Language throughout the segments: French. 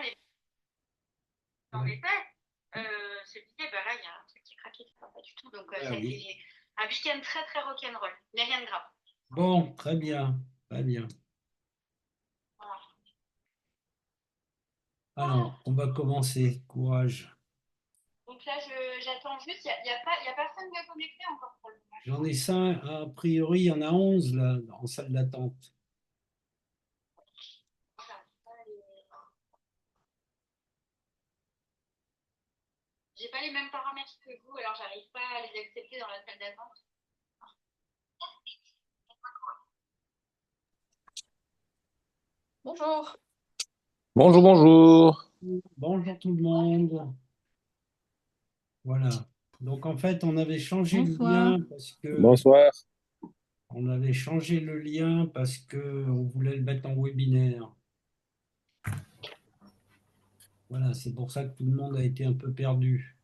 les dans les faits, se disait, bah là, il y a un truc qui craquait, ça va pas du tout. Donc, ça a oui. été un week-end très, très rock'n'roll, mais rien de grave. Bon, très bien, très bien. Voilà. Alors, on va commencer. Courage. Donc là, j'attends juste, y a personne de connecté encore pour le moment. J'en ai 5, a priori, il y en a 11 là, en salle d'attente. J'ai pas les mêmes paramètres que vous, alors j'arrive pas à les accepter dans la salle d'attente. Bonjour. Bonjour, bonjour. Bonjour tout le monde. Voilà. Donc en fait, on avait changé le Bonsoir. lien parce que Bonsoir. on voulait le mettre en webinaire. Voilà, c'est pour ça que tout le monde a été un peu perdu.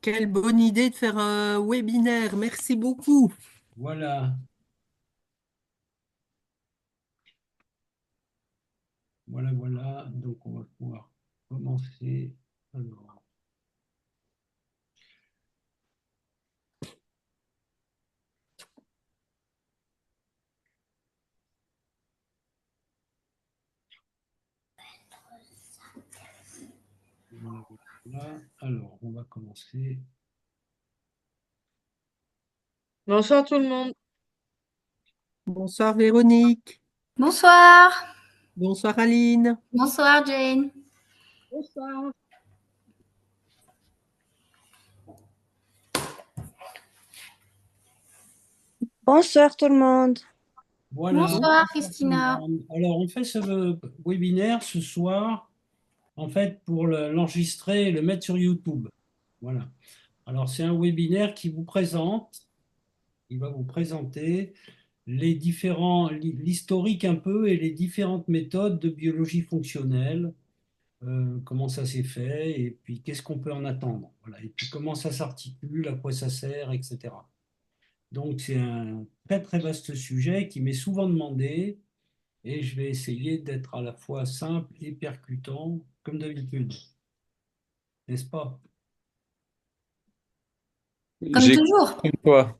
Quelle bonne idée de faire un webinaire. Merci beaucoup. Voilà, voilà. Donc on va pouvoir commencer. Alors, voilà. Alors, on va commencer. Bonsoir tout le monde. Bonsoir Véronique. Bonsoir. Bonsoir Aline. Bonsoir Jane. Bonsoir. Bonsoir tout le monde. Voilà. Bonsoir Bonsoir tout le Christina. monde. Alors, on fait ce webinaire ce soir, en fait, pour l'enregistrer et le mettre sur YouTube. Voilà. Alors, c'est un webinaire il va vous présenter l'historique un peu et les différentes méthodes de biologie fonctionnelle, comment ça s'est fait, et puis qu'est-ce qu'on peut en attendre. Voilà. Et puis comment ça s'articule, à quoi ça sert, etc. Donc, c'est un très, très vaste sujet qui m'est souvent demandé, et je vais essayer d'être à la fois simple et percutant, comme d'habitude. N'est-ce pas? Comme J'ai toujours. une fois.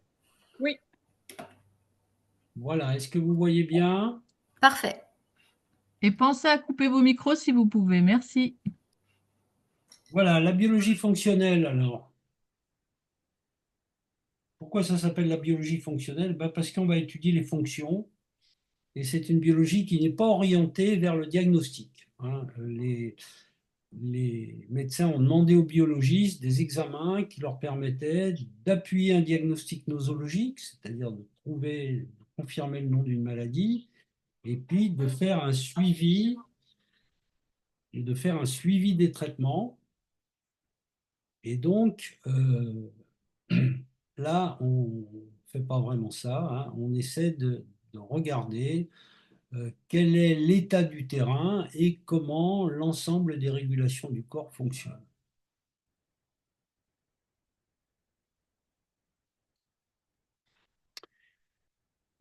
Oui, Voilà. Est-ce que vous voyez bien? Parfait. Et pensez à couper vos micros si vous pouvez. Merci. Voilà, la biologie fonctionnelle, alors. Pourquoi ça s'appelle la biologie fonctionnelle? Ben, parce qu'on va étudier les fonctions, et c'est une biologie qui n'est pas orientée vers le diagnostic, hein. Les médecins ont demandé aux biologistes des examens qui leur permettaient d'appuyer un diagnostic nosologique, c'est-à-dire de trouver, de confirmer le nom d'une maladie, et puis de faire un suivi des traitements. Et donc, là, on ne fait pas vraiment ça, hein. On essaie de regarder quel est l'état du terrain et comment l'ensemble des régulations du corps fonctionnent.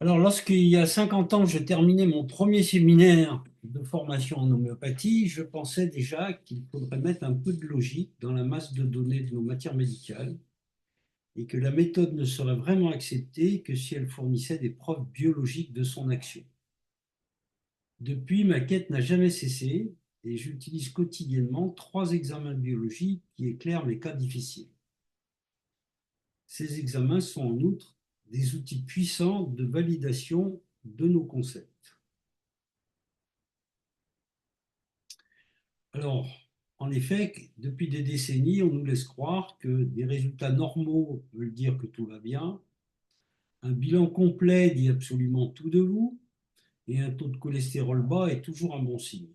Alors, lorsqu'il y a 50 ans, je terminais mon premier séminaire de formation en homéopathie, je pensais déjà qu'il faudrait mettre un peu de logique dans la masse de données de nos matières médicales et que la méthode ne serait vraiment acceptée que si elle fournissait des preuves biologiques de son action. Depuis, ma quête n'a jamais cessé et j'utilise quotidiennement 3 examens de biologie qui éclairent mes cas difficiles. Ces examens sont en outre des outils puissants de validation de nos concepts. Alors, en effet, depuis des décennies, on nous laisse croire que des résultats normaux veulent dire que tout va bien, un bilan complet dit absolument tout de vous, et un taux de cholestérol bas est toujours un bon signe.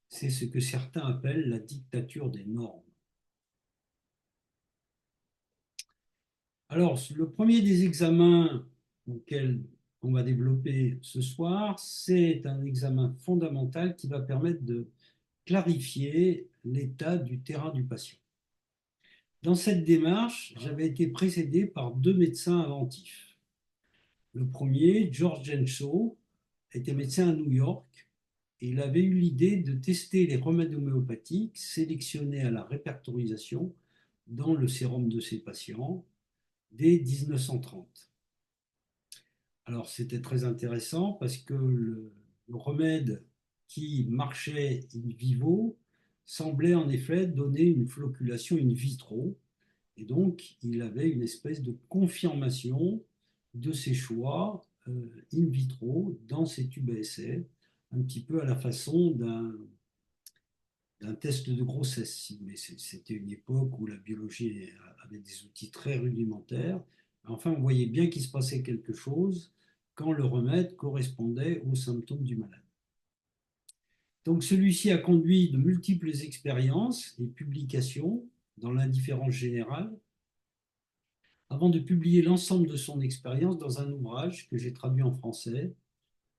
C'est ce que certains appellent la dictature des normes. Alors, le premier des examens auxquels on va développer ce soir, c'est un examen fondamental qui va permettre de clarifier l'état du terrain du patient. Dans cette démarche, j'avais été précédé par 2 médecins inventifs. Le premier, George Jenshaw, était médecin à New York et il avait eu l'idée de tester les remèdes homéopathiques sélectionnés à la répertorisation dans le sérum de ses patients dès 1930. Alors c'était très intéressant parce que le remède qui marchait in vivo semblait en effet donner une floculation in vitro, et donc il avait une espèce de confirmation de ses choix in vitro dans ces tubes à essai, un petit peu à la façon d'un test de grossesse. Mais c'était une époque où la biologie avait des outils très rudimentaires. Enfin, on voyait bien qu'il se passait quelque chose quand le remède correspondait aux symptômes du malade. Donc celui-ci a conduit de multiples expériences et publications dans l'indifférence générale avant de publier l'ensemble de son expérience dans un ouvrage que j'ai traduit en français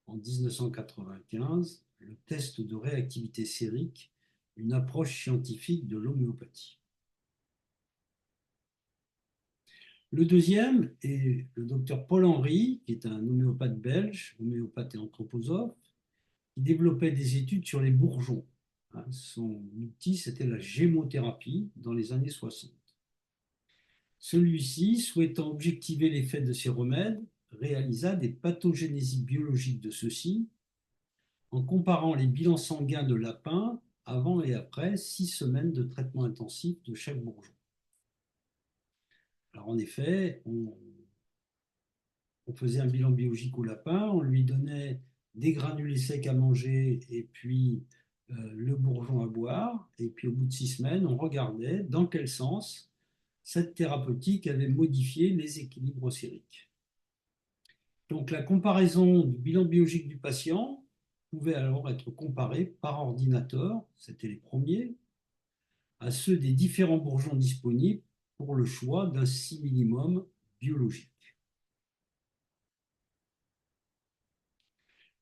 en 1995, Le test de réactivité sérique, une approche scientifique de l'homéopathie. Le deuxième est le docteur Paul Henry, qui est un homéopathe belge, homéopathe et anthroposophe, qui développait des études sur les bourgeons. Son outil, c'était la gémothérapie dans les années 60. Celui-ci, souhaitant objectiver l'effet de ces remèdes, réalisa des pathogénésies biologiques de ceux-ci en comparant les bilans sanguins de lapins avant et après 6 semaines de traitement intensif de chaque bourgeon. Alors en effet, on faisait un bilan biologique au lapin, on lui donnait des granulés secs à manger et puis le bourgeon à boire, et puis au bout de 6 semaines, on regardait dans quel sens cette thérapeutique avait modifié les équilibres sériques. Donc la comparaison du bilan biologique du patient pouvait alors être comparée par ordinateur, c'était les premiers, à ceux des différents bourgeons disponibles pour le choix d'un simillimum biologique.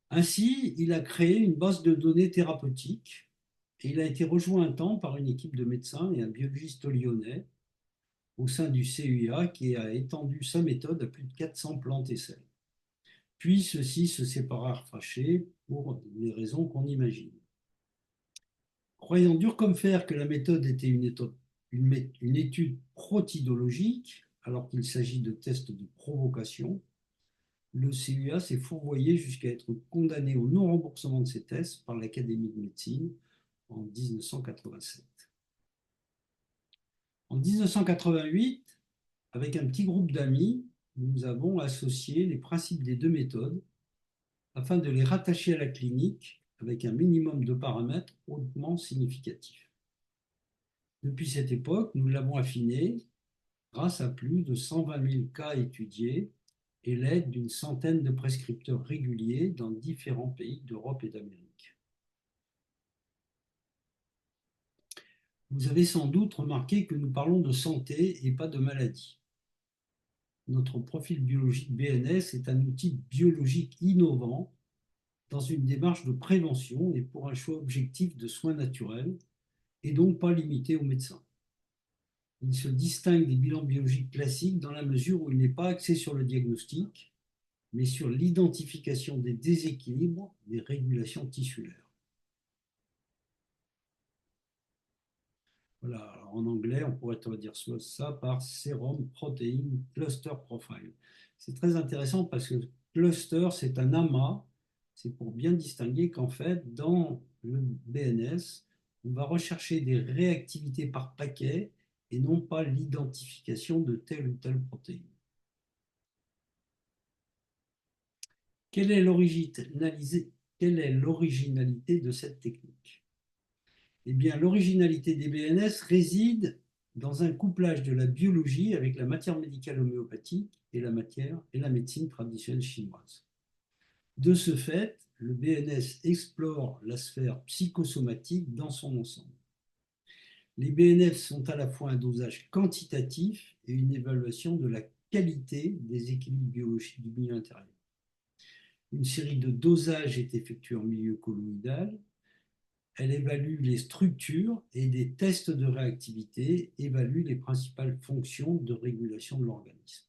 Ainsi, il a créé une base de données thérapeutique et il a été rejoint un temps par une équipe de médecins et un biologiste lyonnais au sein du CUIA qui a étendu sa méthode à plus de 400 plantes et selles. Puis ceux-ci se séparèrent fâchés pour les raisons qu'on imagine. Croyant dur comme fer que la méthode était une étude protidologique, alors qu'il s'agit de tests de provocation, le CUA s'est fourvoyé jusqu'à être condamné au non-remboursement de ses tests par l'Académie de médecine en 1987. En 1988, avec un petit groupe d'amis, nous avons associé les principes des deux méthodes afin de les rattacher à la clinique avec un minimum de paramètres hautement significatifs. Depuis cette époque, nous l'avons affiné grâce à plus de 120 000 cas étudiés et l'aide d'une centaine de prescripteurs réguliers dans différents pays d'Europe et d'Amérique. Vous avez sans doute remarqué que nous parlons de santé et pas de maladie. Notre profil biologique BNS est un outil biologique innovant dans une démarche de prévention et pour un choix objectif de soins naturels et donc pas limité aux médecins. Il se distingue des bilans biologiques classiques dans la mesure où il n'est pas axé sur le diagnostic, mais sur l'identification des déséquilibres des régulations tissulaires. Voilà, alors en anglais, on pourrait traduire ça par Serum Protein Cluster Profile. C'est très intéressant parce que cluster, c'est un amas. C'est pour bien distinguer qu'en fait, dans le BNS, on va rechercher des réactivités par paquet et non pas l'identification de telle ou telle protéine. Quelle est l'originalité de cette technique? Eh bien, l'originalité des BNS réside dans un couplage de la biologie avec la matière médicale homéopathique et la médecine traditionnelle chinoise. De ce fait, le BNS explore la sphère psychosomatique dans son ensemble. Les BNF sont à la fois un dosage quantitatif et une évaluation de la qualité des équilibres biologiques du milieu intérieur. Une série de dosages est effectuée en milieu colloïdal. Elle évalue les structures et des tests de réactivité évaluent les principales fonctions de régulation de l'organisme.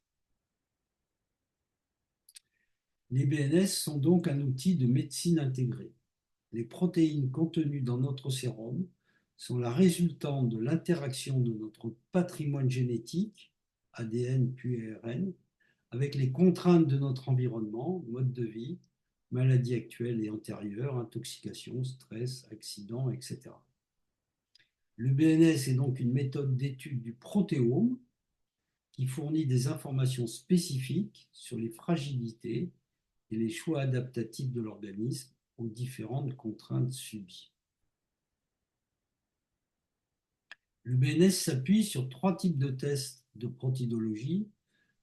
Les BNS sont donc un outil de médecine intégrée. les protéines contenues dans notre sérum sont la résultante de l'interaction de notre patrimoine génétique, ADN puis ARN, avec les contraintes de notre environnement, mode de vie, maladies actuelles et antérieures, intoxication, stress, accidents, etc. Le BNS est donc une méthode d'étude du protéome qui fournit des informations spécifiques sur les fragilités et les choix adaptatifs de l'organisme aux différentes contraintes subies. Le BNS s'appuie sur 3 types de tests de protéidologie,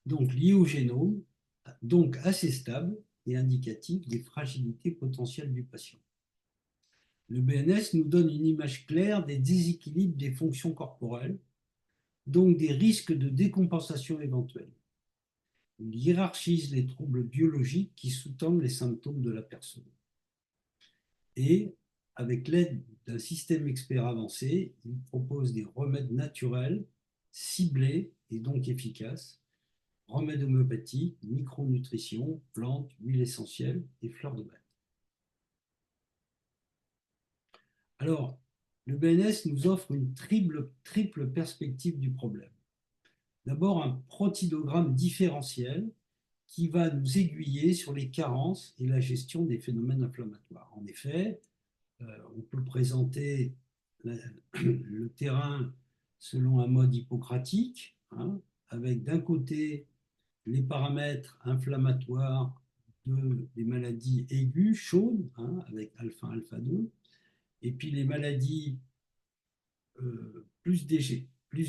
donc liés au génome, donc assez stables et indicatifs des fragilités potentielles du patient. Le BNS nous donne une image claire des déséquilibres des fonctions corporelles, donc des risques de décompensation éventuels. Il hiérarchise les troubles biologiques qui sous-tendent les symptômes de la personne. Et, avec l'aide d'un système expert avancé, il propose des remèdes naturels, ciblés et donc efficaces, remèdes homéopathiques, micronutrition, plantes, huiles essentielles et fleurs de bac. Alors, le BNS nous offre une triple perspective du problème. D'abord, un protidogramme différentiel qui va nous aiguiller sur les carences et la gestion des phénomènes inflammatoires. En effet, on peut présenter le terrain selon un mode hippocratique, hein, avec d'un côté les paramètres inflammatoires des maladies aiguës, chaudes, hein, avec alpha 1, alpha 2, et puis les maladies plus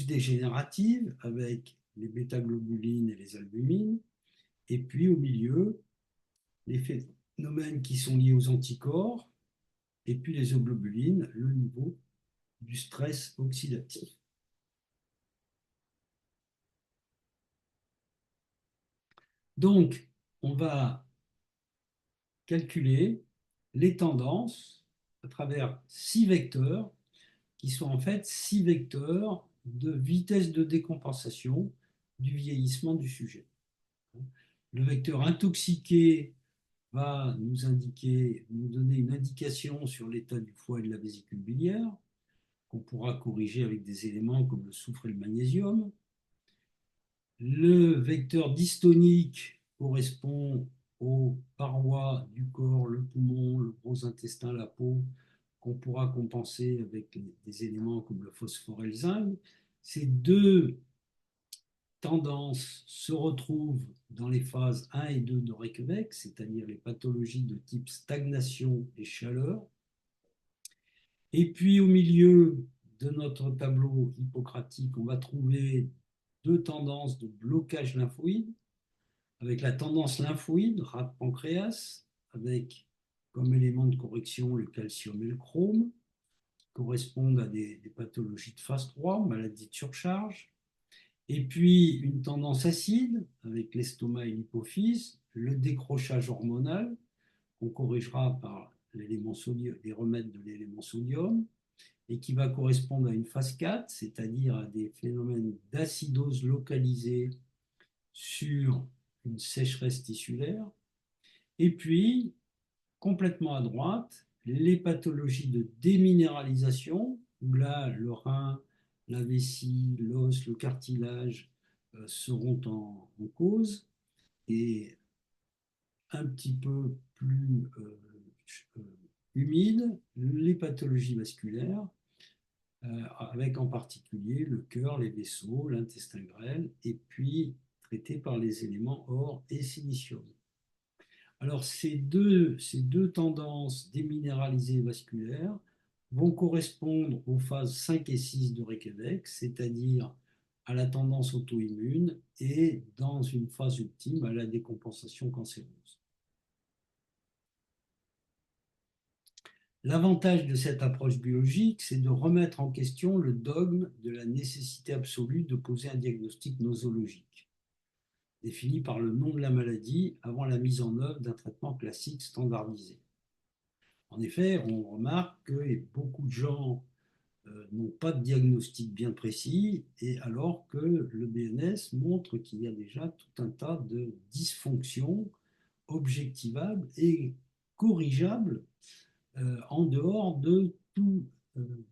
dégénératives, avec les bêta-globulines et les albumines, et puis au milieu, les phénomènes qui sont liés aux anticorps, et puis les globulines, le niveau du stress oxydatif. Donc, on va calculer les tendances à travers 6 vecteurs, qui sont en fait 6 vecteurs de vitesse de décompensation du vieillissement du sujet. Le vecteur intoxiqué va nous donner une indication sur l'état du foie et de la vésicule biliaire, qu'on pourra corriger avec des éléments comme le soufre et le magnésium. Le vecteur dystonique correspond aux parois du corps, le poumon, le gros intestin, la peau, qu'on pourra compenser avec des éléments comme le phosphore et le zinc. Ces 2 tendances se retrouvent dans les phases 1 et 2 de Reykjavik, c'est-à-dire les pathologies de type stagnation et chaleur. Et puis au milieu de notre tableau hippocratique, on va trouver 2 tendances de blocage lymphoïde, avec la tendance lymphoïde, rate-pancréas, avec comme élément de correction le calcium et le chrome, qui correspondent à des pathologies de phase 3, maladies de surcharge. Et puis une tendance acide, avec l'estomac et l'hypophyse, le décrochage hormonal, qu'on corrigera par l'élément sodium, les remèdes de l'élément sodium, et qui va correspondre à une phase 4, c'est-à-dire à des phénomènes d'acidose localisée sur une sécheresse tissulaire. Et puis, complètement à droite, les pathologies de déminéralisation, où là, le rein, la vessie, l'os, le cartilage seront en cause, et un petit peu plus humides, les pathologies vasculaires, avec en particulier le cœur, les vaisseaux, l'intestin grêle, et puis traités par les éléments or et silicium. Alors ces deux tendances déminéralisées vasculaires vont correspondre aux phases 5 et 6 de Reykjavik, c'est-à-dire à la tendance auto-immune et dans une phase ultime à la décompensation cancéreuse. L'avantage de cette approche biologique, c'est de remettre en question le dogme de la nécessité absolue de poser un diagnostic nosologique, défini par le nom de la maladie avant la mise en œuvre d'un traitement classique standardisé. En effet, on remarque que beaucoup de gens n'ont pas de diagnostic bien précis, et alors que le BNS montre qu'il y a déjà tout un tas de dysfonctions objectivables et corrigeables en dehors de tout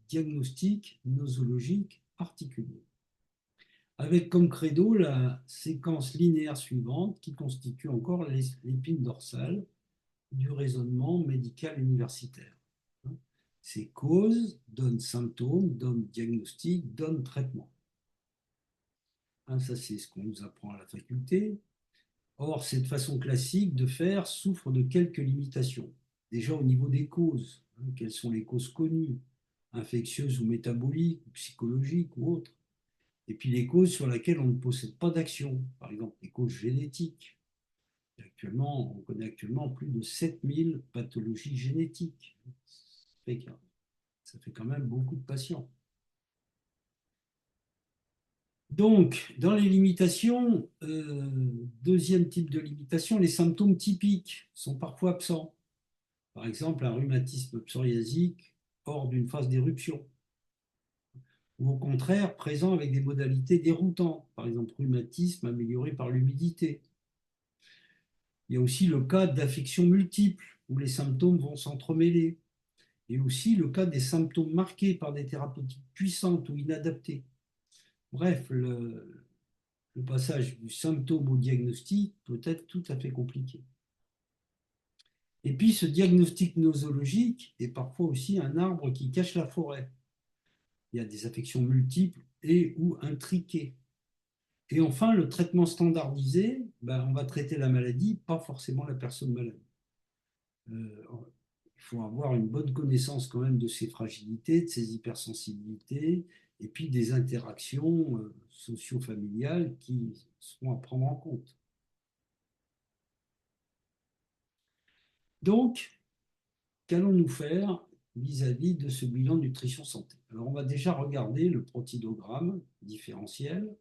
diagnostic nosologique particulier. Avec comme credo la séquence linéaire suivante qui constitue encore l'épine dorsale du raisonnement médical universitaire. Ces causes donnent symptômes, donnent diagnostic, donnent traitement. Ça, c'est ce qu'on nous apprend à la faculté. Or, cette façon classique de faire souffre de quelques limitations. Déjà au niveau des causes. Quelles sont les causes connues, infectieuses ou métaboliques, ou psychologiques ou autres. Et puis les causes sur lesquelles on ne possède pas d'action, par exemple les causes génétiques. On connaît actuellement plus de 7000 pathologies génétiques. Ça fait quand même beaucoup de patients. Donc, dans les limitations, deuxième type de limitation, les symptômes typiques sont parfois absents. Par exemple, un rhumatisme psoriasique hors d'une phase d'éruption. Ou au contraire, présent avec des modalités déroutantes. Par exemple, rhumatisme amélioré par l'humidité. Il y a aussi le cas d'affections multiples, où les symptômes vont s'entremêler. Et aussi le cas des symptômes marqués par des thérapeutiques puissantes ou inadaptées. Bref, le passage du symptôme au diagnostic peut être tout à fait compliqué. Et puis ce diagnostic nosologique est parfois aussi un arbre qui cache la forêt. Il y a des affections multiples et ou intriquées. Et enfin, le traitement standardisé, on va traiter la maladie, pas forcément la personne malade. Il faut avoir une bonne connaissance quand même de ses fragilités, de ses hypersensibilités, et puis des interactions socio-familiales qui seront à prendre en compte. Donc, qu'allons-nous faire vis-à-vis de ce bilan nutrition santé? Alors, on va déjà regarder le protidogramme différentiel.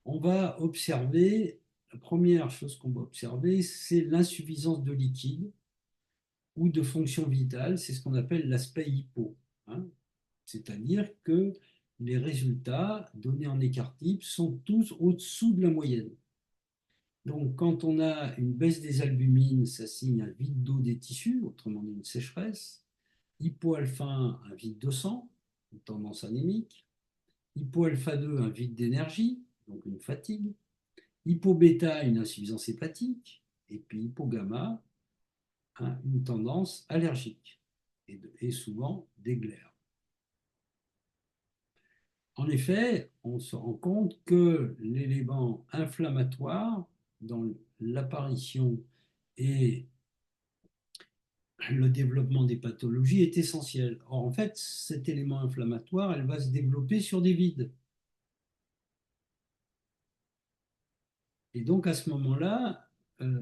On va observer, la première chose qu'on va observer, c'est l'insuffisance de liquide ou de fonction vitale, c'est ce qu'on appelle l'aspect hypo. C'est-à-dire que les résultats donnés en écart type sont tous au-dessous de la moyenne. Donc, quand on a une baisse des albumines, ça signe un vide d'eau des tissus, autrement dit une sécheresse. Hypo-alpha 1, un vide de sang, une tendance anémique. Hypo-alpha 2, un vide d'énergie, donc une fatigue. Hypo-bêta, une insuffisance hépatique. Et puis hypo-gamma, une tendance allergique et souvent des glaires. En effet, on se rend compte que l'élément inflammatoire dans l'apparition et le développement des pathologies est essentiel. Or, en fait, cet élément inflammatoire, elle va se développer sur des vides. Et donc, à ce moment-là,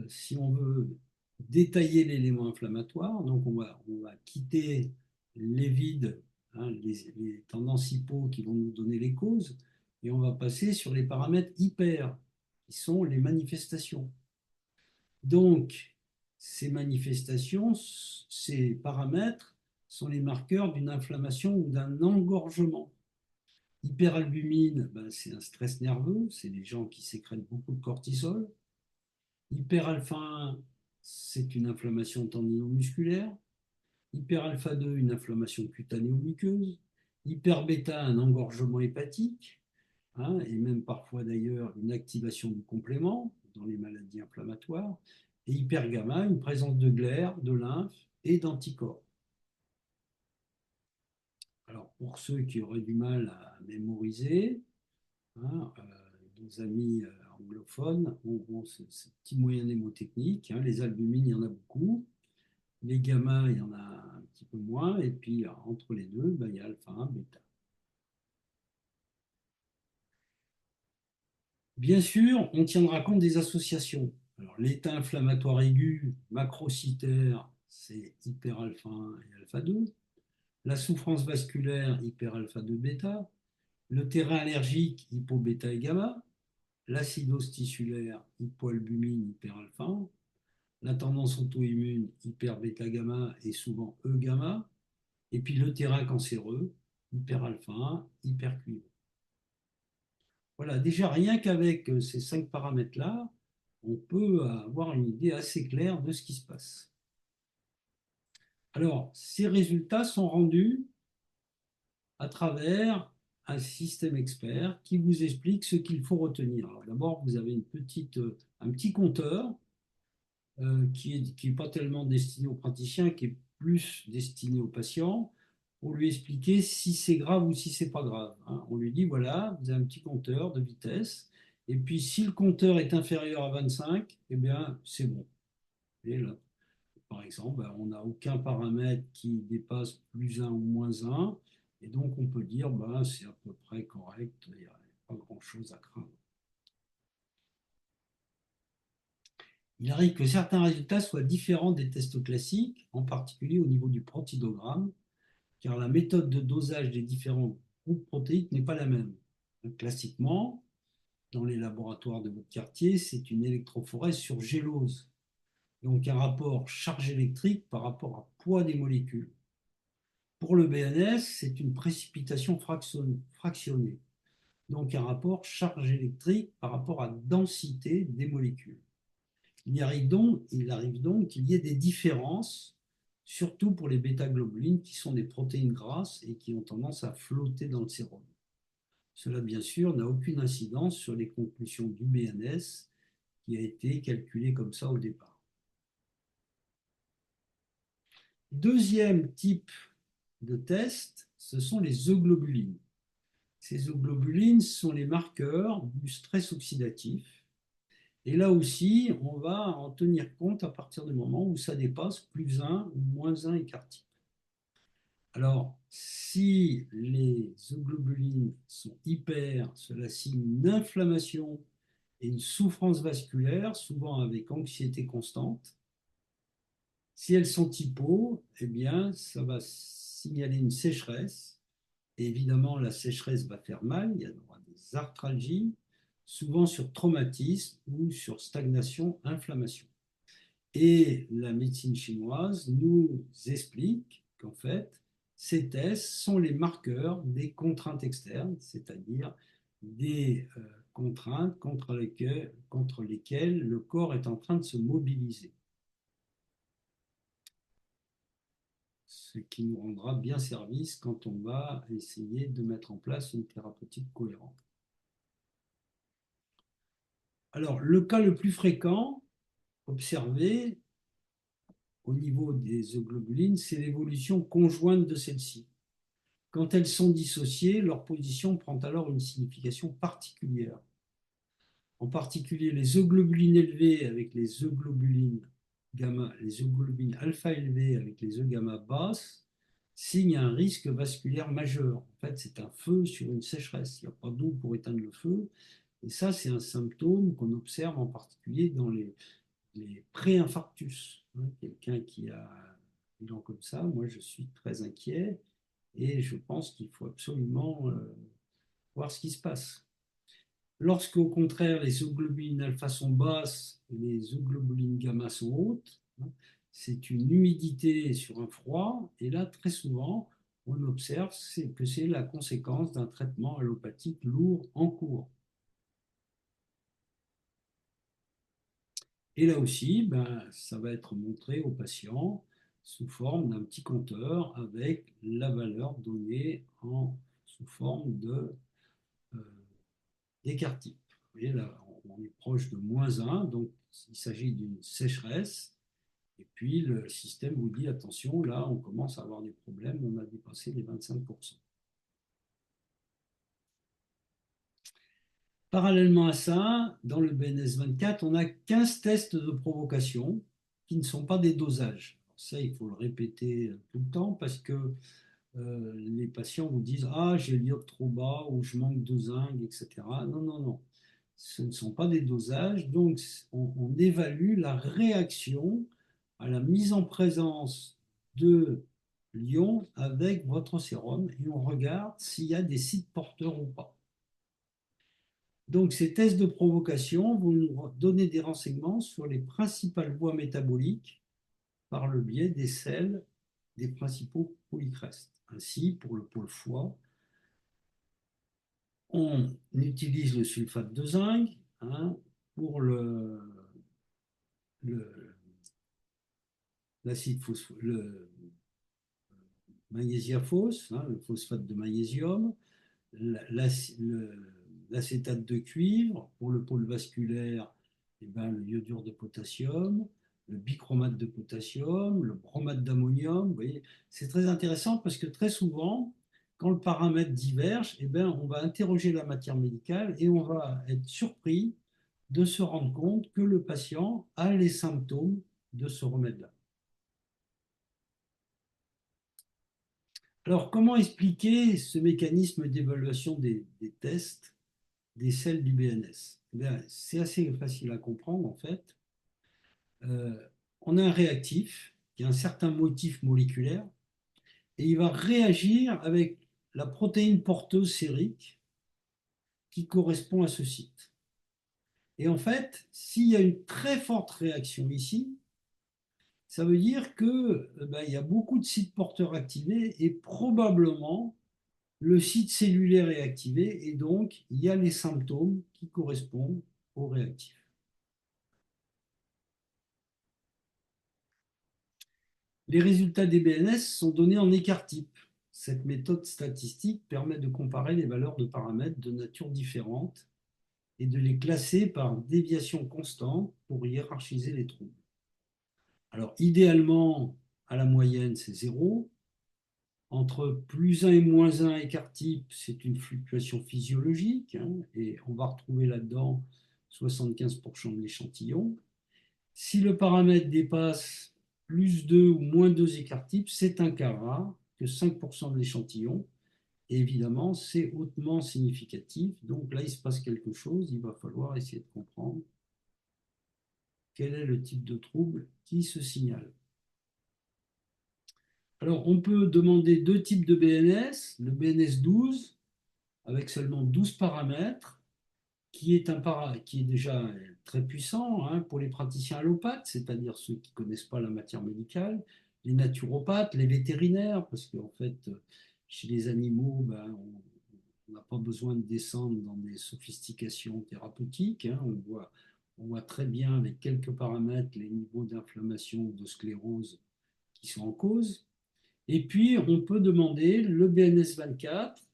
si on veut détailler l'élément inflammatoire, donc on va quitter les vides, les tendances hypo qui vont nous donner les causes, et on va passer sur les paramètres hyper, qui sont les manifestations. Donc, ces manifestations, ces paramètres sont les marqueurs d'une inflammation ou d'un engorgement. Hyperalbumine, c'est un stress nerveux, c'est des gens qui sécrètent beaucoup de cortisol. Hyperalpha 1, c'est une inflammation tendino-musculaire. Hyperalpha 2, une inflammation cutanéo-muqueuse. Hyperbêta, un engorgement hépatique, et même parfois d'ailleurs une activation du complément dans les maladies inflammatoires. Et hypergamma, une présence de glaire, de lymphe et d'anticorps. Alors, pour ceux qui auraient du mal à mémoriser, nos amis anglophones ont ce petit moyen mnémotechnique. Les albumines, il y en a beaucoup. Les gamma, il y en a un petit peu moins. Et puis, entre les deux, il y a alpha 1, bêta. Bien sûr, on tiendra compte des associations. Alors, l'état inflammatoire aigu macrocytaire, c'est hyperalpha 1 et alpha 2. La souffrance vasculaire, hyperalpha 2 bêta. Le terrain allergique, hypo-bêta et gamma. L'acidose tissulaire, hypoalbumine, hyperalpha 1. La tendance auto-immune, hyper-bêta-gamma et souvent E-gamma. Et puis le terrain cancéreux, hyperalpha 1, hypercuivre. Voilà, déjà rien qu'avec ces 5 paramètres-là, on peut avoir une idée assez claire de ce qui se passe. Alors, ces résultats sont rendus à travers un système expert qui vous explique ce qu'il faut retenir. Alors, d'abord, vous avez un petit compteur qui est pas tellement destiné aux praticiens, qui est plus destiné aux patients, pour lui expliquer si c'est grave ou si c'est pas grave, hein. On lui dit, voilà, vous avez un petit compteur de vitesse, et puis si le compteur est inférieur à 25, eh bien, c'est bon. Et là, par exemple, ben, on n'a aucun paramètre qui dépasse plus 1 ou moins 1, et donc on peut dire, ben, c'est à peu près correct, il n'y a pas grand-chose à craindre. Il arrive que certains résultats soient différents des tests classiques, en particulier au niveau du protidogramme, car la méthode de dosage des différents groupes protéiques n'est pas la même. Donc, classiquement, dans les laboratoires de votre quartier, c'est une électrophorèse sur gélose, donc un rapport charge électrique par rapport à poids des molécules. Pour le BNS, c'est une précipitation fractionnée, donc un rapport charge électrique par rapport à densité des molécules. Il arrive donc qu'il y ait des différences, surtout pour les bêta-globulines, qui sont des protéines grasses et qui ont tendance à flotter dans le sérum. Cela, bien sûr, n'a aucune incidence sur les conclusions du BNS, qui a été calculé comme ça au départ. Deuxième type de test, ce sont les euglobulines. Ces euglobulines sont les marqueurs du stress oxydatif. Et là aussi, on va en tenir compte à partir du moment où ça dépasse plus 1 ou moins 1 écart type. Alors, si les euglobulines sont hyper, cela signe une inflammation et une souffrance vasculaire, souvent avec anxiété constante. Si elles sont hypo, eh bien, ça va signaler une sécheresse. Et évidemment, la sécheresse va faire mal, il y aura des arthralgies, souvent sur traumatisme ou sur stagnation, inflammation. Et la médecine chinoise nous explique qu'en fait, ces tests sont les marqueurs des contraintes externes, c'est-à-dire des contraintes contre lesquelles le corps est en train de se mobiliser. Ce qui nous rendra bien service quand on va essayer de mettre en place une thérapeutique cohérente. Alors, le cas le plus fréquent observé au niveau des euglobulines, c'est l'évolution conjointe de celles-ci. Quand elles sont dissociées, leur position prend alors une signification particulière. En particulier, les euglobulines élevées avec les euglobulines gamma, les euglobulines alpha élevées avec les gamma basses, signent un risque vasculaire majeur. En fait, c'est un feu sur une sécheresse. Il n'y a pas d'eau pour éteindre le feu. Et ça, c'est un symptôme qu'on observe en particulier dans les pré-infarctus. Quelqu'un qui a un bilan comme ça, moi, je suis très inquiet et je pense qu'il faut absolument voir ce qui se passe. Lorsqu'au contraire, les euglobulines alpha sont basses et les euglobulines gamma sont hautes, c'est une humidité sur un froid, et là, très souvent, on observe que c'est la conséquence d'un traitement allopathique lourd en cours. Et là aussi, ben, ça va être montré aux patients sous forme d'un petit compteur avec la valeur donnée sous forme d'écart type. Vous voyez, là, on est proche de moins 1, donc il s'agit d'une sécheresse. Et puis le système vous dit, attention, là, on commence à avoir des problèmes, on a dépassé les 25%. Parallèlement à ça, dans le BNS 24, on a 15 tests de provocation qui ne sont pas des dosages. Ça, il faut le répéter tout le temps parce que les patients vous disent « Ah, j'ai l'iode trop bas » ou « Je manque de zinc », etc. Non, non, non. Ce ne sont pas des dosages. Donc, on évalue la réaction à la mise en présence de l'ion avec votre sérum et on regarde s'il y a des sites porteurs ou pas. Donc, ces tests de provocation vont nous donner des renseignements sur les principales voies métaboliques par le biais des selles des principaux polycrestes. Ainsi, pour le pôle foie, on utilise le sulfate de zinc. Pour l'acide magnésiaphos, hein, le phosphate de magnésium, l'acétate de cuivre, pour le pôle vasculaire, eh ben, le iodure de potassium, le bichromate de potassium, le bromate d'ammonium. Vous voyez, c'est très intéressant parce que très souvent, quand le paramètre diverge, eh ben, on va interroger la matière médicale et on va être surpris de se rendre compte que le patient a les symptômes de ce remède-là. Alors, comment expliquer ce mécanisme d'évaluation des tests des selles du BNS? Eh bien, c'est assez facile à comprendre en fait. Euh, on a un réactif qui a un certain motif moléculaire et il va réagir avec la protéine porteuse sérique qui correspond à ce site. Et en fait, s'il y a une très forte réaction ici, ça veut dire que il y a beaucoup de sites porteurs activés et probablement le site cellulaire est activé et donc il y a les symptômes qui correspondent au réactif. Les résultats des BNS sont donnés en écart-type. Cette méthode statistique permet de comparer les valeurs de paramètres de nature différente et de les classer par déviation constante pour hiérarchiser les troubles. Alors, idéalement, à la moyenne, c'est 0. Entre plus 1 et moins 1 écart-type, c'est une fluctuation physiologique, hein, et on va retrouver là-dedans 75% de l'échantillon. Si le paramètre dépasse plus 2 ou moins 2 écart-types, c'est un cas rare, que 5% de l'échantillon. Et évidemment, c'est hautement significatif. Donc là, il se passe quelque chose. Il va falloir essayer de comprendre quel est le type de trouble qui se signale. Alors, on peut demander deux types de BNS. Le BNS 12, avec seulement 12 paramètres, qui est déjà très puissant, hein, pour les praticiens allopathes, c'est-à-dire ceux qui ne connaissent pas la matière médicale, les naturopathes, les vétérinaires, parce qu'en fait, chez les animaux, on n'a pas besoin de descendre dans des sophistications thérapeutiques, hein. On voit très bien avec quelques paramètres les niveaux d'inflammation ou de sclérose qui sont en cause. Et puis, on peut demander le BNS 24,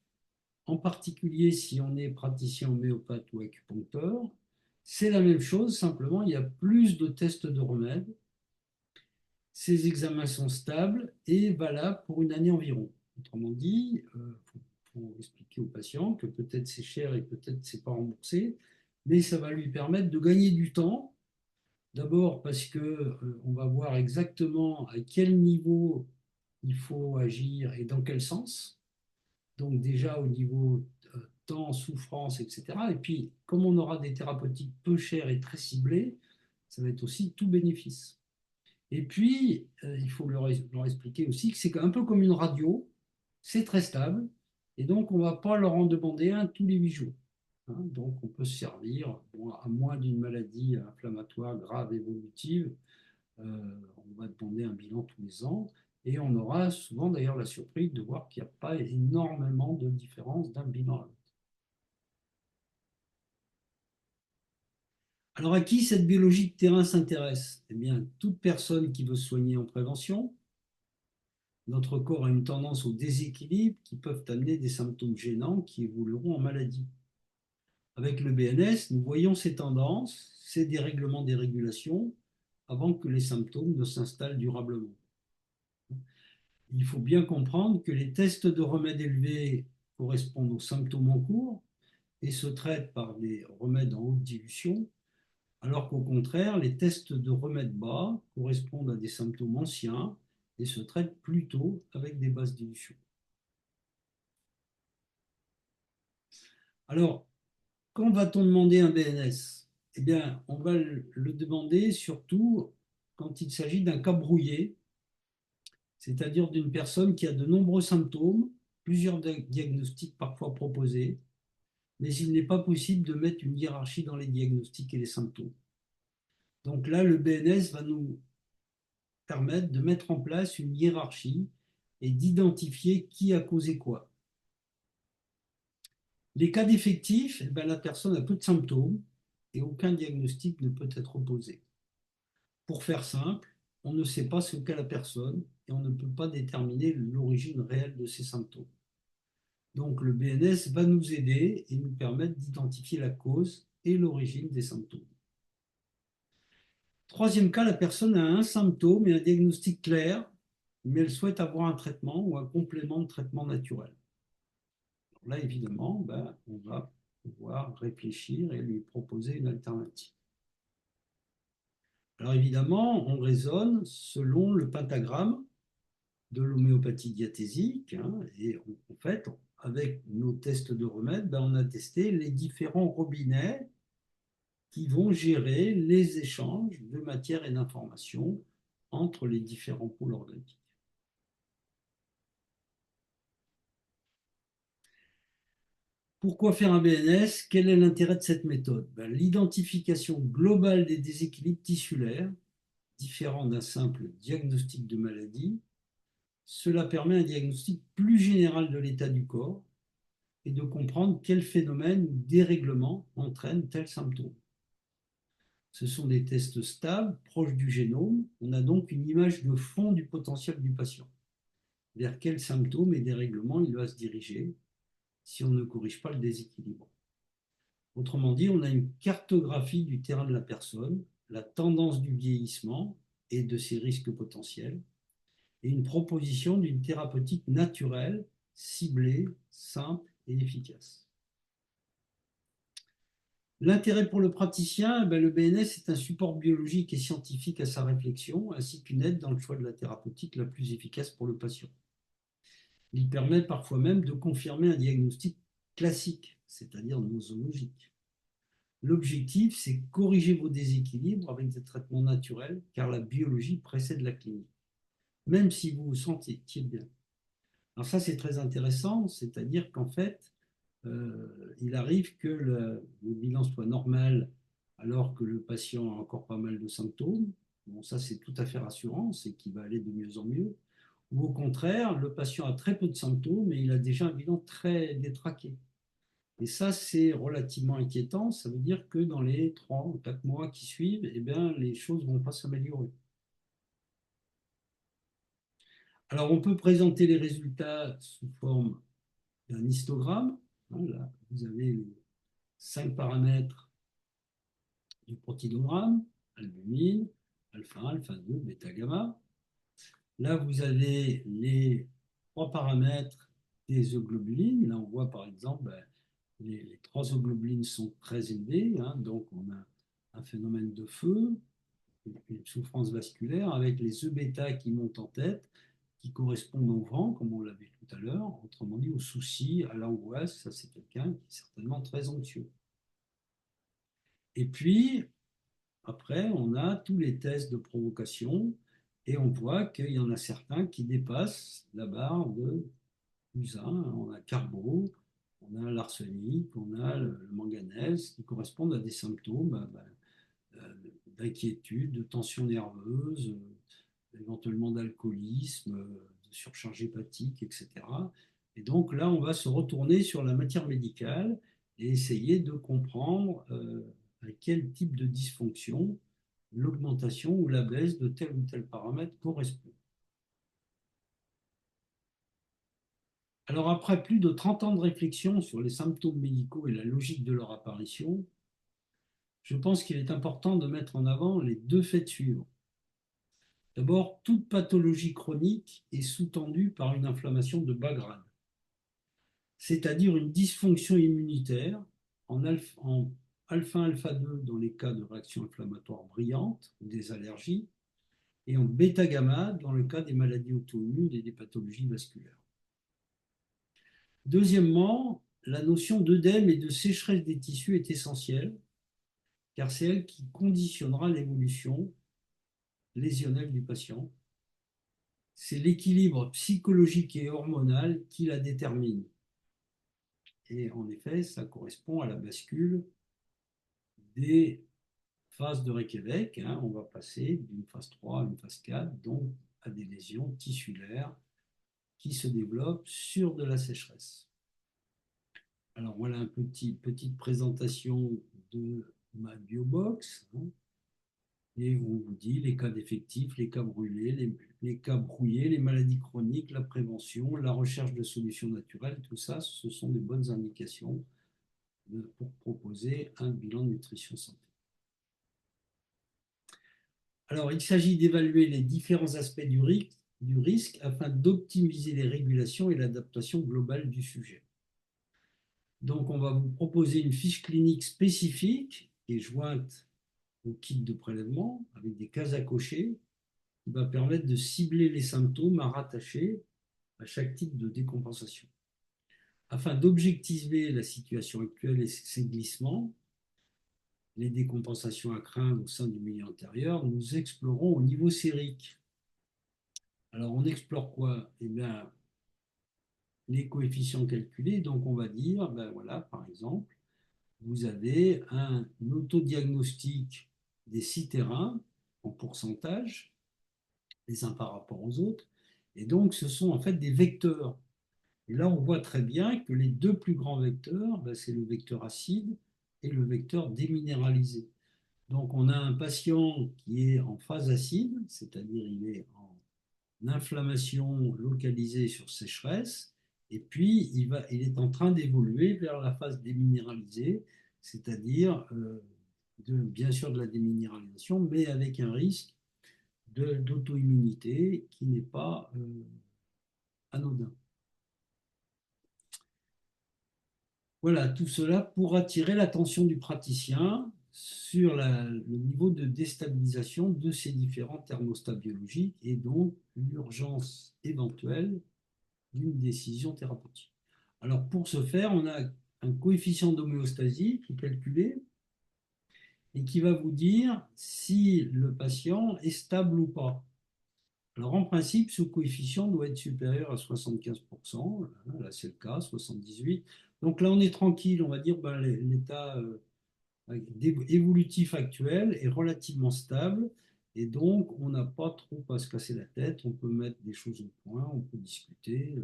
en particulier si on est praticien homéopathe ou acupuncteur. C'est la même chose, simplement il y a plus de tests de remède. Ces examens sont stables et valables pour une année environ. Autrement dit, faut expliquer au patient que peut-être c'est cher et peut-être c'est pas remboursé, mais ça va lui permettre de gagner du temps. D'abord parce que on va voir exactement à quel niveau il faut agir et dans quel sens. Donc déjà au niveau temps, souffrance, etc. Et puis, comme on aura des thérapeutiques peu chères et très ciblées, ça va être aussi tout bénéfice. Et puis, il faut leur expliquer aussi que c'est un peu comme une radio, c'est très stable, et donc on ne va pas leur en demander un tous les 8 jours. Hein. Donc on peut se servir, bon, à moins d'une maladie inflammatoire grave évolutive, on va demander un bilan tous les ans, et on aura souvent d'ailleurs la surprise de voir qu'il n'y a pas énormément de différence d'un bilan à l'autre. Alors à qui cette biologie de terrain s'intéresse? Eh bien, toute personne qui veut se soigner en prévention. Notre corps a une tendance au déséquilibre qui peuvent amener des symptômes gênants qui évolueront en maladie. Avec le BNS, nous voyons ces tendances, ces dérèglements, dérégulations, avant que les symptômes ne s'installent durablement. Il faut bien comprendre que les tests de remèdes élevés correspondent aux symptômes en cours et se traitent par des remèdes en haute dilution, alors qu'au contraire, les tests de remèdes bas correspondent à des symptômes anciens et se traitent plutôt avec des basses dilutions. Alors, quand va-t-on demander un BNS? Eh bien, on va le demander surtout quand il s'agit d'un cas brouillé, c'est-à-dire d'une personne qui a de nombreux symptômes, plusieurs diagnostics parfois proposés, mais il n'est pas possible de mettre une hiérarchie dans les diagnostics et les symptômes. Donc là, le BNS va nous permettre de mettre en place une hiérarchie et d'identifier qui a causé quoi. Les cas défectifs, eh bien, la personne a peu de symptômes et aucun diagnostic ne peut être posé. Pour faire simple, on ne sait pas ce qu'a la personne et on ne peut pas déterminer l'origine réelle de ces symptômes. Donc le BNS va nous aider et nous permettre d'identifier la cause et l'origine des symptômes. Troisième cas, la personne a un symptôme et un diagnostic clair, mais elle souhaite avoir un traitement ou un complément de traitement naturel. Alors là, évidemment, on va pouvoir réfléchir et lui proposer une alternative. Alors évidemment, on raisonne selon le pentagramme de l'homéopathie diathésique, hein, et en fait, avec nos tests de remède, on a testé les différents robinets qui vont gérer les échanges de matière et d'informations entre les différents pôles organiques. Pourquoi faire un BNS? Quel est l'intérêt de cette méthode? L'identification globale des déséquilibres tissulaires, différents d'un simple diagnostic de maladie. Cela permet un diagnostic plus général de l'état du corps et de comprendre quel phénomène ou dérèglement entraîne tel symptôme. Ce sont des tests stables, proches du génome. On a donc une image de fond du potentiel du patient. Vers quels symptômes et dérèglements il va se diriger si on ne corrige pas le déséquilibre. Autrement dit, on a une cartographie du terrain de la personne, la tendance du vieillissement et de ses risques potentiels, et une proposition d'une thérapeutique naturelle, ciblée, simple et efficace. L'intérêt pour le praticien, le BNS est un support biologique et scientifique à sa réflexion, ainsi qu'une aide dans le choix de la thérapeutique la plus efficace pour le patient. Il permet parfois même de confirmer un diagnostic classique, c'est-à-dire nosologique. L'objectif, c'est corriger vos déséquilibres avec des traitements naturels, car la biologie précède la clinique, même si vous vous sentiez bien. Alors ça, c'est très intéressant, c'est-à-dire qu'en fait, il arrive que le bilan soit normal alors que le patient a encore pas mal de symptômes. Bon, ça, c'est tout à fait rassurant, c'est qu'il va aller de mieux en mieux. Ou au contraire, le patient a très peu de symptômes et il a déjà un bilan très détraqué. Et ça, c'est relativement inquiétant. Ça veut dire que dans les 3 ou 4 mois qui suivent, les choses ne vont pas s'améliorer. Alors, on peut présenter les résultats sous forme d'un histogramme. Là, vous avez les 5 paramètres du protidogramme, albumine, alpha 1, alpha 2, bêta, gamma. Là, vous avez les 3 paramètres des euglobulines. Là, on voit par exemple, les 3 euglobulines sont très élevées, hein, donc on a un phénomène de feu, une souffrance vasculaire, avec les E-bêta qui montent en tête, qui correspondent au vent, comme on l'a vu tout à l'heure, autrement dit au souci, à l'angoisse. Ça, c'est quelqu'un qui est certainement très anxieux. Et puis, après, on a tous les tests de provocation et on voit qu'il y en a certains qui dépassent la barre de Musin. On a carbo, on a l'arsenic, on a le manganèse qui correspondent à des symptômes d'inquiétude, de tension nerveuse, éventuellement d'alcoolisme, de surcharge hépatique, etc. Et donc là, on va se retourner sur la matière médicale et essayer de comprendre à quel type de dysfonction l'augmentation ou la baisse de tel ou tel paramètre correspond. Alors après plus de 30 ans de réflexion sur les symptômes médicaux et la logique de leur apparition, je pense qu'il est important de mettre en avant les 2 faits suivants. D'abord, toute pathologie chronique est sous-tendue par une inflammation de bas grade, c'est-à-dire une dysfonction immunitaire en alpha-1-alpha-2 dans les cas de réactions inflammatoires brillantes ou des allergies, et en bêta-gamma dans le cas des maladies auto-immunes et des pathologies vasculaires. Deuxièmement, la notion d'œdème et de sécheresse des tissus est essentielle, car c'est elle qui conditionnera l'évolution lésionnelle du patient. C'est l'équilibre psychologique et hormonal qui la détermine. Et en effet, ça correspond à la bascule des phases de Reykjavik. On va passer d'une phase 3 à une phase 4, donc à des lésions tissulaires qui se développent sur de la sécheresse. Alors voilà une petite présentation de ma biobox. Et on vous dit les cas défectifs, les cas brûlés, les cas brouillés, les maladies chroniques, la prévention, la recherche de solutions naturelles, tout ça, ce sont des bonnes indications pour proposer un bilan de nutrition santé. Alors, il s'agit d'évaluer les différents aspects du risque afin d'optimiser les régulations et l'adaptation globale du sujet. Donc, on va vous proposer une fiche clinique spécifique qui est jointe au kit de prélèvement avec des cases à cocher qui va permettre de cibler les symptômes à rattacher à chaque type de décompensation. Afin d'objectiver la situation actuelle et ses glissements, les décompensations à craindre au sein du milieu antérieur, nous explorons au niveau sérique. Alors, on explore quoi? Eh bien, les coefficients calculés. Donc, on va dire, ben voilà, par exemple, vous avez un autodiagnostic des 6 terrains en pourcentage, les uns par rapport aux autres. Et donc, ce sont en fait des vecteurs. Et là, on voit très bien que les deux plus grands vecteurs, ben, c'est le vecteur acide et le vecteur déminéralisé. Donc, on a un patient qui est en phase acide, c'est-à-dire il est en inflammation localisée sur sécheresse, et puis il est en train d'évoluer vers la phase déminéralisée, c'est-à-dire bien sûr de la déminéralisation, mais avec un risque d'auto-immunité qui n'est pas anodin. Voilà, tout cela pour attirer l'attention du praticien sur le niveau de déstabilisation de ces différents thermostats biologiques et donc l'urgence éventuelle d'une décision thérapeutique. Alors pour ce faire, on a un coefficient d'homéostasie qui est calculé et qui va vous dire si le patient est stable ou pas. Alors en principe, ce coefficient doit être supérieur à 75%, là c'est le cas, 78%. Donc là on est tranquille, on va dire ben, l'état évolutif actuel est relativement stable et donc on n'a pas trop à se casser la tête, on peut mettre des choses au point, on peut discuter.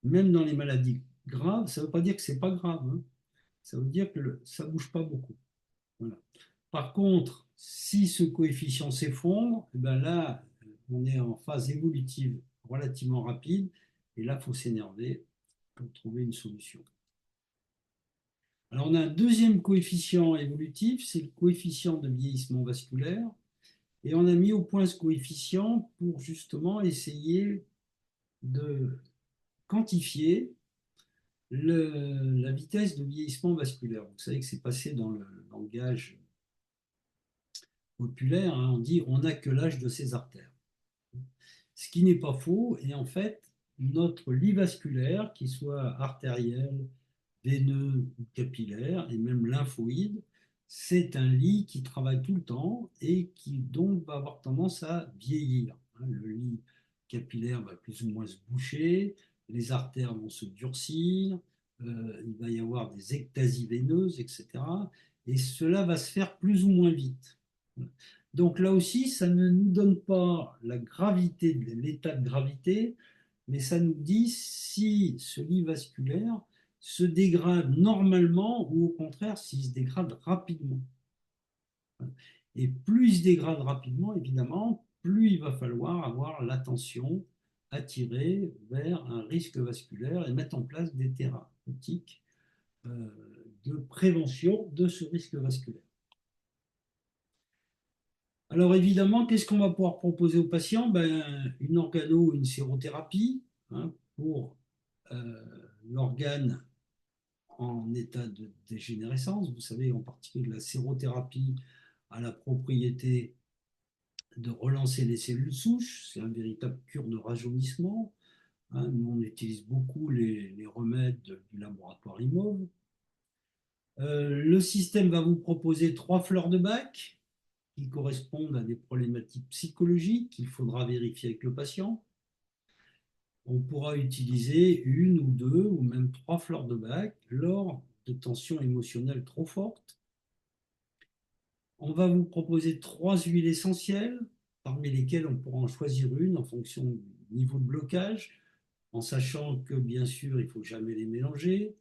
Même dans les maladies graves, ça ne veut pas dire que ce n'est pas grave, hein. Ça veut dire que ça ne bouge pas beaucoup. Voilà. Par contre, si ce coefficient s'effondre, eh ben là, on est en phase évolutive relativement rapide, et là, il faut s'énerver pour trouver une solution. Alors, on a un deuxième coefficient évolutif, c'est le coefficient de vieillissement vasculaire, et on a mis au point ce coefficient pour justement essayer de quantifier la vitesse de vieillissement vasculaire. Vous savez que c'est passé dans le langage populaire, hein, on dit on n'a que l'âge de ses artères. Ce qui n'est pas faux, et en fait, notre lit vasculaire, qu'il soit artériel, veineux ou capillaire, et même lymphoïde, c'est un lit qui travaille tout le temps et qui donc va avoir tendance à vieillir. Le lit capillaire va plus ou moins se boucher, les artères vont se durcir, il va y avoir des ectasies veineuses, etc. Et cela va se faire plus ou moins vite. Donc là aussi, ça ne nous donne pas la gravité, l'état de gravité, mais ça nous dit si ce lit vasculaire se dégrade normalement ou au contraire s'il se dégrade rapidement. Et plus il se dégrade rapidement, évidemment, plus il va falloir avoir l'attention attirée vers un risque vasculaire et mettre en place des thérapeutiques de prévention de ce risque vasculaire. Alors évidemment, qu'est-ce qu'on va pouvoir proposer aux patients? Une organo ou une sérothérapie, hein, pour l'organe en état de dégénérescence. Vous savez, en particulier, la sérothérapie a la propriété de relancer les cellules souches. C'est un véritable cure de rajeunissement, hein. Nous, on utilise beaucoup les remèdes du laboratoire IMOV. Le système va vous proposer 3 fleurs de bac qui correspondent à des problématiques psychologiques qu'il faudra vérifier avec le patient. On pourra utiliser 1 ou 2 ou même 3 fleurs de bac lors de tensions émotionnelles trop fortes. On va vous proposer 3 huiles essentielles, parmi lesquelles on pourra en choisir une en fonction du niveau de blocage, en sachant que bien sûr il ne faut jamais les mélanger,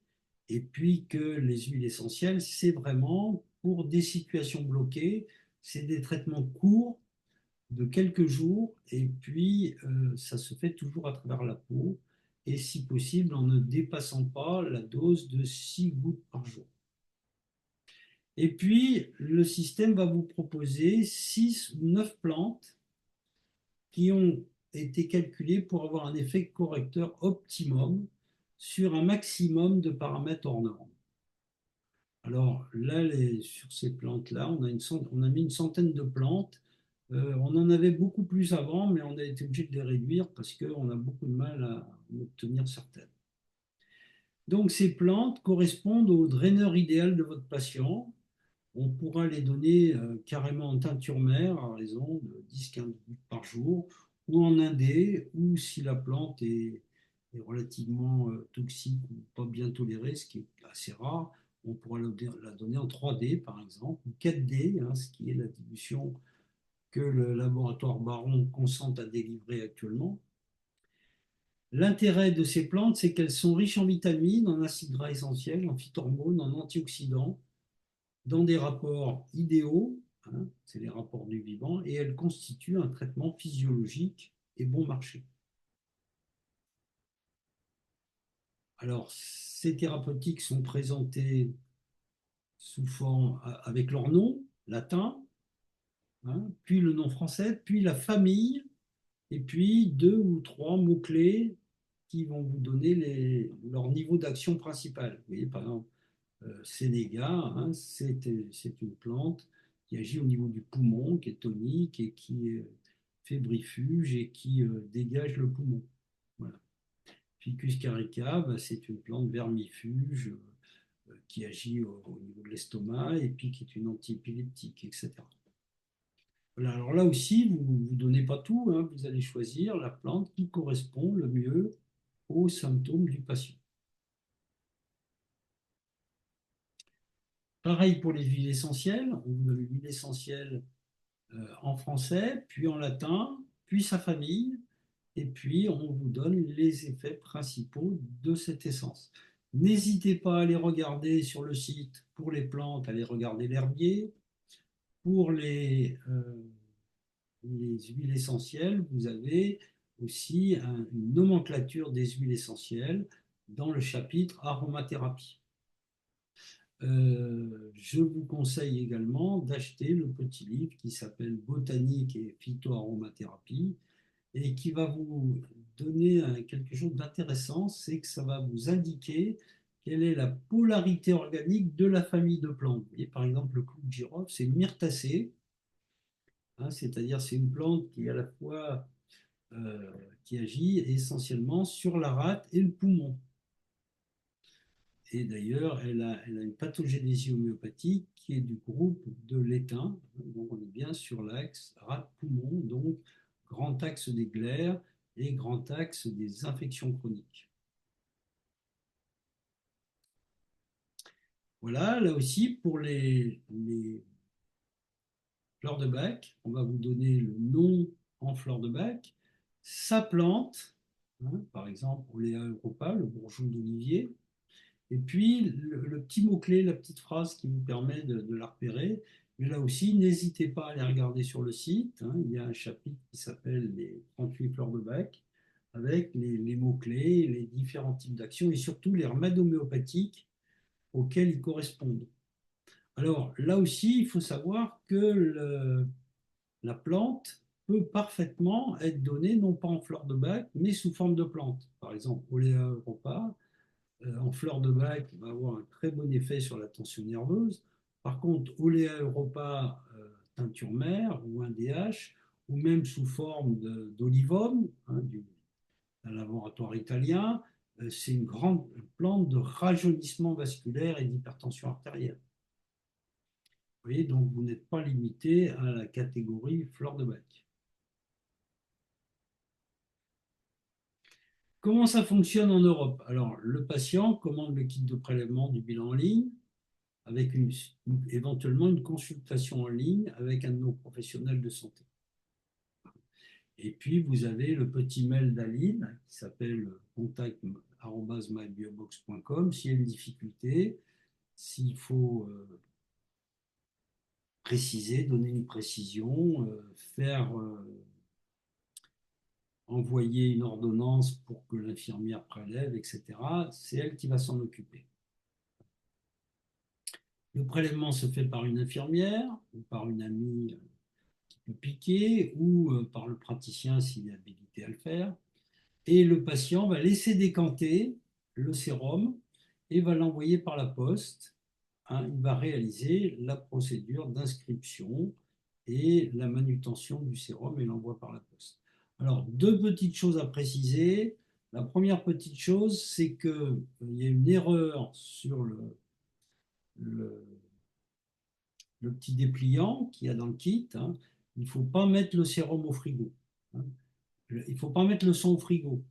et puis que les huiles essentielles, c'est vraiment pour des situations bloquées, C'est des traitements courts de quelques jours et puis ça se fait toujours à travers la peau et si possible en ne dépassant pas la dose de 6 gouttes par jour. Et puis le système va vous proposer 6 ou 9 plantes qui ont été calculées pour avoir un effet correcteur optimum sur un maximum de paramètres hors normes. Alors là, sur ces plantes-là, on a mis une centaine de plantes. On en avait beaucoup plus avant, mais on a été obligé de les réduire parce qu'on a beaucoup de mal à en obtenir certaines. Donc ces plantes correspondent au draineur idéal de votre patient. On pourra les donner carrément en teinture mère à raison de 10-15 gouttes par jour, ou en indé, ou si la plante est relativement toxique ou pas bien tolérée, ce qui est assez rare, on pourra la donner en 3D par exemple, ou 4D, hein, ce qui est la dilution que le laboratoire Baron consente à délivrer actuellement. L'intérêt de ces plantes, c'est qu'elles sont riches en vitamines, en acides gras essentiels, en phytohormones, en antioxydants, dans des rapports idéaux, hein, c'est les rapports du vivant, et elles constituent un traitement physiologique et bon marché. Alors, ces thérapeutiques sont présentées sous forme avec leur nom latin, hein, puis le nom français, puis la famille, et puis 2 ou 3 mots-clés qui vont vous donner leur niveau d'action principal. Vous voyez, par exemple, Sénéga, hein, c'est une plante qui agit au niveau du poumon, qui est tonique et qui est fébrifuge et qui dégage le poumon. Voilà. Ficus carica, bah, c'est une plante vermifuge qui agit au niveau de l'estomac et puis qui est une antiépileptique, etc. Voilà, alors là aussi, vous ne donnez pas tout, hein, vous allez choisir la plante qui correspond le mieux aux symptômes du patient. Pareil pour les huiles essentielles, on vous donne l'huile essentielle en français, puis en latin, puis sa famille, et puis on vous donne les effets principaux de cette essence. N'hésitez pas à aller regarder sur le site pour les plantes, allez regarder l'herbier. Pour les huiles essentielles, vous avez aussi une nomenclature des huiles essentielles dans le chapitre aromathérapie. Je vous conseille également d'acheter le petit livre qui s'appelle Botanique et phytoaromathérapie et qui va vous donner quelque chose d'intéressant, c'est que ça va vous indiquer quelle est la polarité organique de la famille de plantes. Et par exemple, le clou de girofle, c'est une myrtacée, hein, c'est-à-dire c'est une plante qui est à la fois qui agit essentiellement sur la rate et le poumon. Et d'ailleurs, elle a une pathogénésie homéopathique qui est du groupe de l'étain. Donc, on est bien sur l'axe rate-poumon, donc grand axe des glaires et grand axe des infections chroniques. Voilà, là aussi, pour les fleurs de bac, on va vous donner le nom en fleur de bac, sa plante, hein, par exemple, Olea europa, le bourgeon d'olivier, et puis le petit mot-clé, la petite phrase qui vous permet de la repérer. Mais là aussi, n'hésitez pas à aller regarder sur le site, hein, il y a un chapitre qui s'appelle les 38 fleurs de bac, avec les mots-clés, les différents types d'actions et surtout les remèdes homéopathiques auxquels ils correspondent. Alors là aussi, il faut savoir que la plante peut parfaitement être donnée non pas en fleur de bac, mais sous forme de plante. Par exemple, Olea europa, en fleur de bac, va avoir un très bon effet sur la tension nerveuse. Par contre, Olea europa, teinture mère ou un DH, ou même sous forme d'olivum, hein, d'un laboratoire italien, c'est une grande plante de rajeunissement vasculaire et d'hypertension artérielle. Vous voyez, donc vous n'êtes pas limité à la catégorie fleur de bac. Comment ça fonctionne en Europe? Alors, le patient commande le kit de prélèvement du bilan en ligne, avec éventuellement une consultation en ligne avec un de nos professionnels de santé. Et puis, vous avez le petit mail d'Aline qui s'appelle contact@mybiobox.com. S'il y a une difficulté, s'il faut préciser, donner une précision, faire envoyer une ordonnance pour que l'infirmière prélève, etc. C'est elle qui va s'en occuper. Le prélèvement se fait par une infirmière ou par une amie qui peut piquer ou par le praticien s'il est habilité à le faire. Et le patient va laisser décanter le sérum et va l'envoyer par la poste. Hein, il va réaliser la procédure d'inscription et la manutention du sérum et l'envoi par la poste. Alors, deux petites choses à préciser. La première petite chose, c'est qu'il y a une erreur sur le, le petit dépliant qu'il y a dans le kit. Hein. Il ne faut pas mettre le sérum au frigo. Hein. Il ne faut pas mettre le sang au frigo.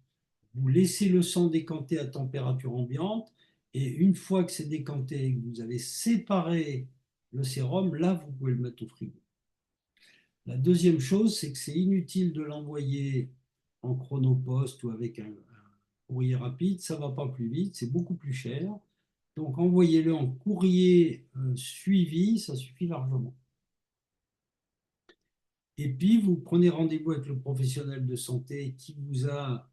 Vous laissez le sang décanter à température ambiante et une fois que c'est décanté et que vous avez séparé le sérum, là, vous pouvez le mettre au frigo. La deuxième chose, c'est que c'est inutile de l'envoyer en chronopost ou avec un courrier rapide, ça ne va pas plus vite, c'est beaucoup plus cher. Donc envoyez-le en courrier suivi, ça suffit largement. Et puis, vous prenez rendez-vous avec le professionnel de santé qui vous a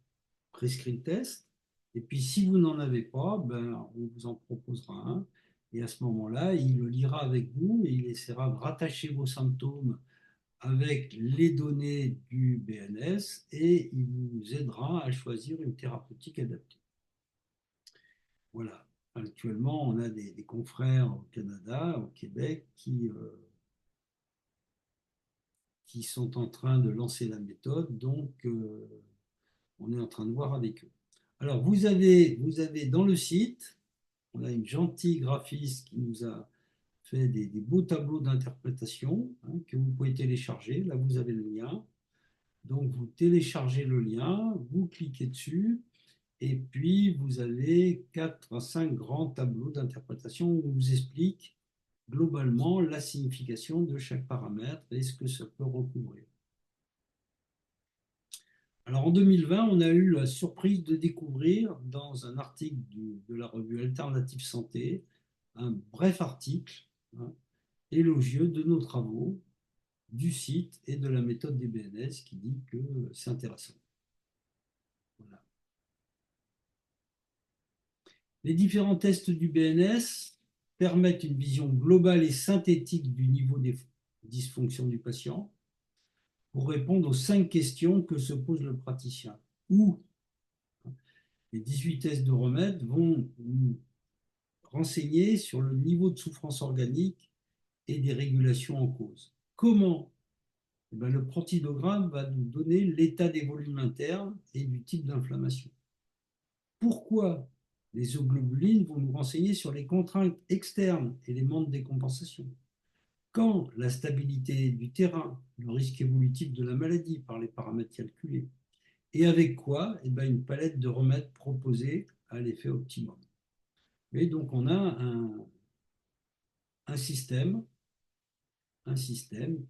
prescrit le test. Et puis, si vous n'en avez pas, ben, on vous en proposera un. Et à ce moment-là, il le lira avec vous et il essaiera de rattacher vos symptômes avec les données du BNS et il vous aidera à choisir une thérapeutique adaptée. Voilà. Actuellement, on a des confrères au Canada, au Québec, qui sont en train de lancer la méthode. Donc, on est en train de voir avec eux. Alors, vous avez dans le site, on a une gentille graphiste qui nous a fait des beaux tableaux d'interprétation hein, que vous pouvez télécharger. Là, vous avez le lien. Donc, vous téléchargez le lien, vous cliquez dessus, et puis vous avez 4 à 5 grands tableaux d'interprétation où on vous explique globalement la signification de chaque paramètre et ce que ça peut recouvrir. Alors en 2020, on a eu la surprise de découvrir dans un article de la revue Alternative Santé, un bref article hein, élogieux de nos travaux, du site et de la méthode des BNS qui dit que c'est intéressant. Voilà. Les différents tests du BNS permettent une vision globale et synthétique du niveau des dysfonctions du patient pour répondre aux 5 questions que se pose le praticien. Où les 18 tests de remède vont nous renseigner sur le niveau de souffrance organique et des régulations en cause. Comment? Eh bien, le protidogramme va nous donner l'état des volumes internes et du type d'inflammation. Pourquoi? Les globulines vont nous renseigner sur les contraintes externes et les manques de décompensation. Quand la stabilité du terrain, le risque évolutif de la maladie par les paramètres calculés, et avec quoi? Eh bien, une palette de remèdes proposés à l'effet optimum. Et donc, on a un système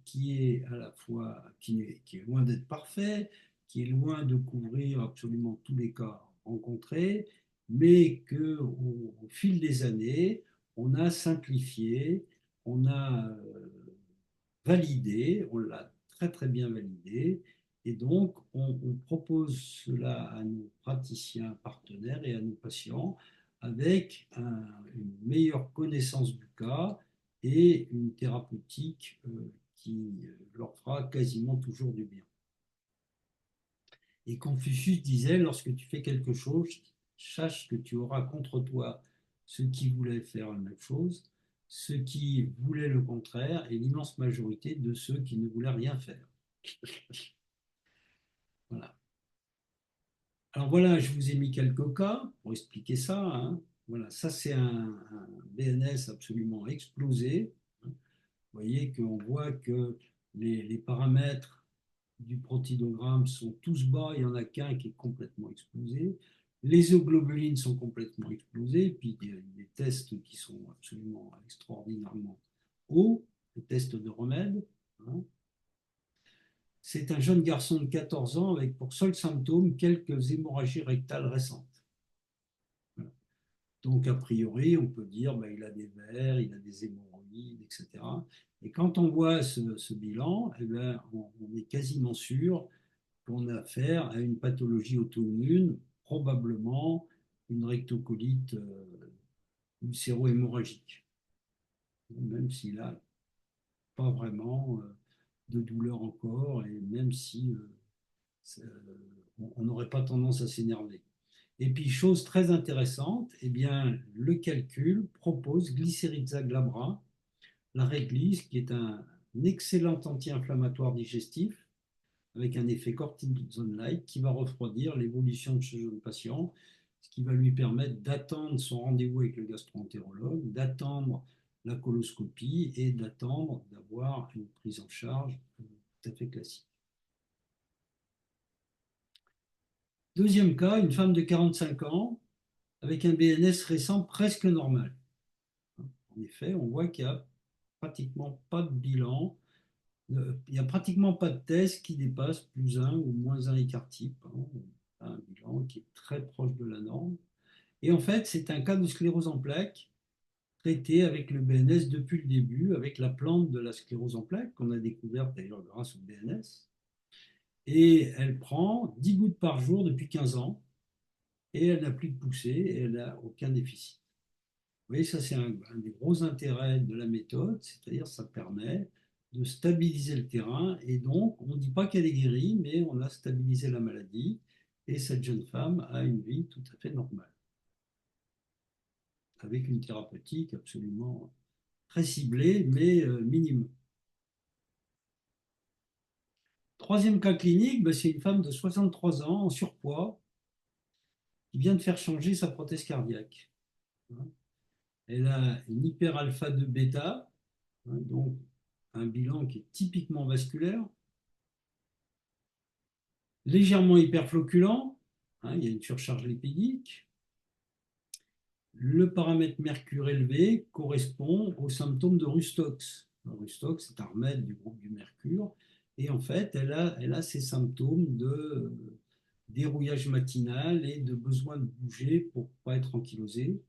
qui est à la fois qui est loin d'être parfait, qui est loin de couvrir absolument tous les cas rencontrés, mais qu'au fil des années, on a simplifié, on a validé, on l'a très très bien validé, et donc on propose cela à nos praticiens partenaires et à nos patients avec une meilleure connaissance du cas et une thérapeutique qui leur fera quasiment toujours du bien. Et Confucius disait, lorsque tu fais quelque chose, sache que tu auras contre toi ceux qui voulaient faire la même chose, ceux qui voulaient le contraire et l'immense majorité de ceux qui ne voulaient rien faire. Voilà. Alors voilà, je vous ai mis quelques cas pour expliquer ça. Hein. Voilà, ça c'est un BNS absolument explosé. Vous voyez qu'on voit que les paramètres du protidogramme sont tous bas, il n'y en a qu'un qui est complètement explosé. Les globulines sont complètement explosées, puis des tests qui sont absolument extraordinairement hauts, les tests de remède. Hein. C'est un jeune garçon de 14 ans avec pour seul symptôme quelques hémorragies rectales récentes. Voilà. Donc, a priori, on peut dire qu'il a des vers, il a des hémorroïdes, thyroïde, etc. Et quand on voit ce bilan, eh ben, on est quasiment sûr qu'on a affaire à une pathologie auto-immune, probablement une rectocolite ulcéro-hémorragique, même s'il n'a pas vraiment de douleur encore, et même si on n'aurait pas tendance à s'énerver. Et puis, chose très intéressante, eh bien, le calcul propose Glycyrrhiza glabra, la réglisse, qui est un excellent anti-inflammatoire digestif, avec un effet cortisone-like qui va refroidir l'évolution de ce jeune patient, ce qui va lui permettre d'attendre son rendez-vous avec le gastro-entérologue, d'attendre la coloscopie et d'attendre d'avoir une prise en charge tout à fait classique. Deuxième cas, une femme de 45 ans avec un BNS récent presque normal. En effet, on voit qu'il n'y a pratiquement pas de bilan, il n'y a pratiquement pas de test qui dépasse plus 1 ou moins 1 écart type. Un bilan qui est très proche de la norme. Et en fait, c'est un cas de sclérose en plaques traité avec le BNS depuis le début, avec la plante de la sclérose en plaques qu'on a découverte d'ailleurs grâce au BNS. Et elle prend 10 gouttes par jour depuis 15 ans et elle n'a plus de poussée et elle n'a aucun déficit. Vous voyez, ça c'est un des gros intérêts de la méthode, c'est-à-dire ça permet de stabiliser le terrain et donc on ne dit pas qu'elle est guérie, mais on a stabilisé la maladie et cette jeune femme a une vie tout à fait normale, avec une thérapeutique absolument très ciblée, mais minime. Troisième cas clinique, c'est une femme de 63 ans en surpoids qui vient de faire changer sa prothèse cardiaque. Elle a une hyper-alpha 2 bêta, donc un bilan qui est typiquement vasculaire, légèrement hyperfloculant, il y a une surcharge lipidique. Le paramètre mercure élevé correspond aux symptômes de Rustox. Le Rustox, c'est un remède du groupe du mercure. Et en fait, elle a ces symptômes de dérouillage matinal et de besoin de bouger pour ne pas être ankylosée.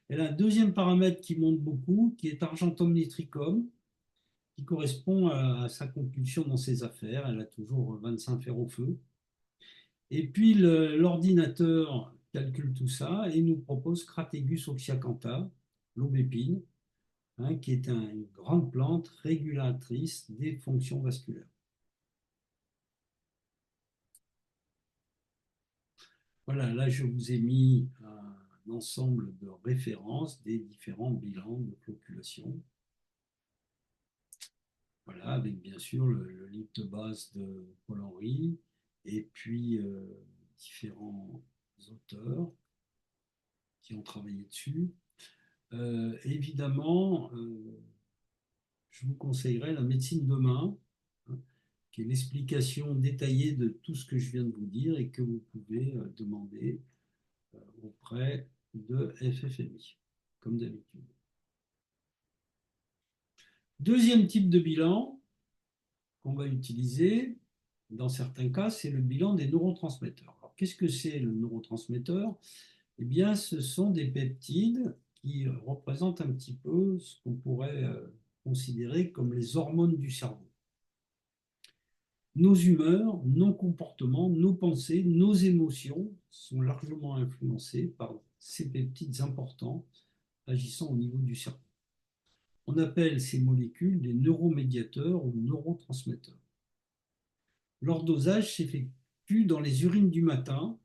Elle a un deuxième paramètre qui monte beaucoup, qui est argentum nitricum, qui correspond à sa compulsion dans ses affaires. Elle a toujours 25 fers au feu. Et puis l'ordinateur calcule tout ça et nous propose Crategus oxyacantha, l'aubépine, qui est une grande plante régulatrice des fonctions vasculaires. Voilà, là je vous ai mis un ensemble de références des différents bilans de floculation. Voilà, avec bien sûr le livre de base de Paul-Henri et puis différents auteurs qui ont travaillé dessus. Évidemment, je vous conseillerais la médecine demain, qui est l'explication détaillée de tout ce que je viens de vous dire et que vous pouvez demander auprès de FFMI, comme d'habitude. Deuxième type de bilan qu'on va utiliser, dans certains cas, c'est le bilan des neurotransmetteurs. Alors, qu'est-ce que c'est le neurotransmetteur? Eh bien, ce sont des peptides qui représentent un petit peu ce qu'on pourrait considérer comme les hormones du cerveau. Nos humeurs, nos comportements, nos pensées, nos émotions sont largement influencées par ces peptides importants agissant au niveau du cerveau. On appelle ces molécules des neuromédiateurs ou neurotransmetteurs. Leur dosage s'effectue dans les urines du matin.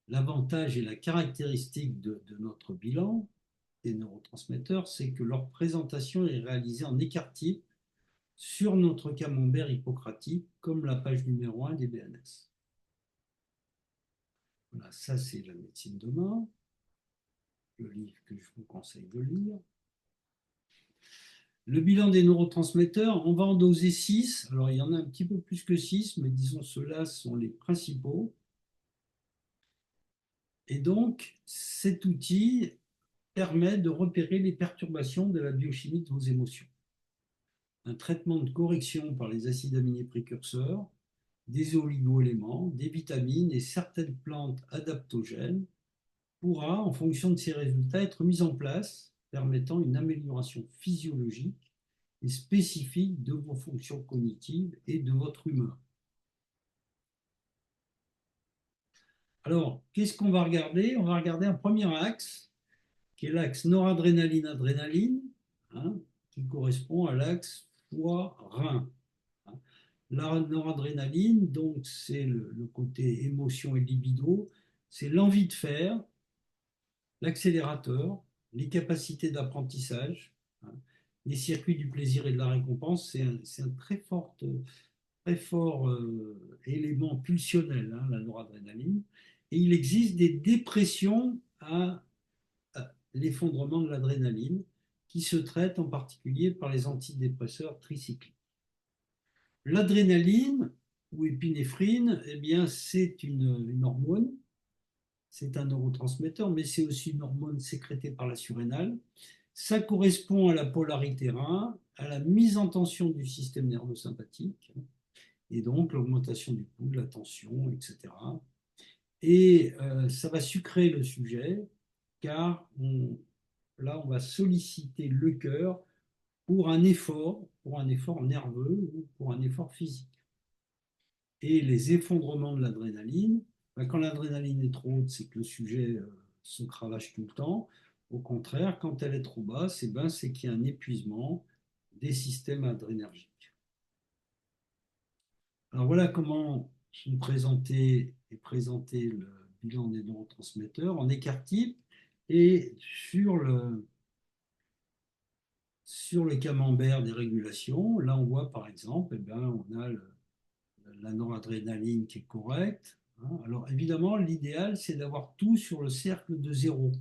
L'avantage et la caractéristique de notre bilan des neurotransmetteurs, c'est que leur présentation est réalisée en écart type sur notre camembert hippocratique, comme la page numéro 1 des BNS. Voilà, ça c'est la médecine demain, le livre que je vous conseille de lire. Le bilan des neurotransmetteurs, on va en doser 6. Alors, il y en a un petit peu plus que 6, mais disons ceux-là sont les principaux. Et donc, cet outil permet de repérer les perturbations de la biochimie de vos émotions. Un traitement de correction par les acides aminés précurseurs, des oligo-éléments, des vitamines et certaines plantes adaptogènes pourra, en fonction de ces résultats, être mise en place, permettant une amélioration physiologique et spécifique de vos fonctions cognitives et de votre humeur. Alors, qu'est-ce qu'on va regarder? On va regarder un premier axe, qui est l'axe noradrénaline-adrénaline, hein, qui correspond à l'axe foie-rein. La noradrénaline, donc, c'est le côté émotion et libido, c'est l'envie de faire, l'accélérateur, les capacités d'apprentissage, hein, les circuits du plaisir et de la récompense, c'est un très fort élément pulsionnel, hein, la noradrénaline. Et il existe des dépressions à l'effondrement de l'adrénaline qui se traitent en particulier par les antidépresseurs tricycliques. L'adrénaline ou épinéphrine, eh bien, c'est une hormone, c'est un neurotransmetteur, mais c'est aussi une hormone sécrétée par la surrénale. Ça correspond à la polarité rein, à la mise en tension du système nerveux sympathique, et donc l'augmentation du pouls, de la tension, etc. Et ça va sucrer le sujet, car là, on va solliciter le cœur pour un effort nerveux ou pour un effort physique. Et les effondrements de l'adrénaline, ben, quand l'adrénaline est trop haute, c'est que le sujet se cravache tout le temps. Au contraire, quand elle est trop basse, c'est qu'il y a un épuisement des systèmes adrénergiques. Alors voilà comment est présenté le bilan des neurotransmetteurs en écart type et sur le camembert des régulations. Là, on voit par exemple, on a la noradrénaline qui est correcte, hein. Alors évidemment, l'idéal, c'est d'avoir tout sur le cercle de 0.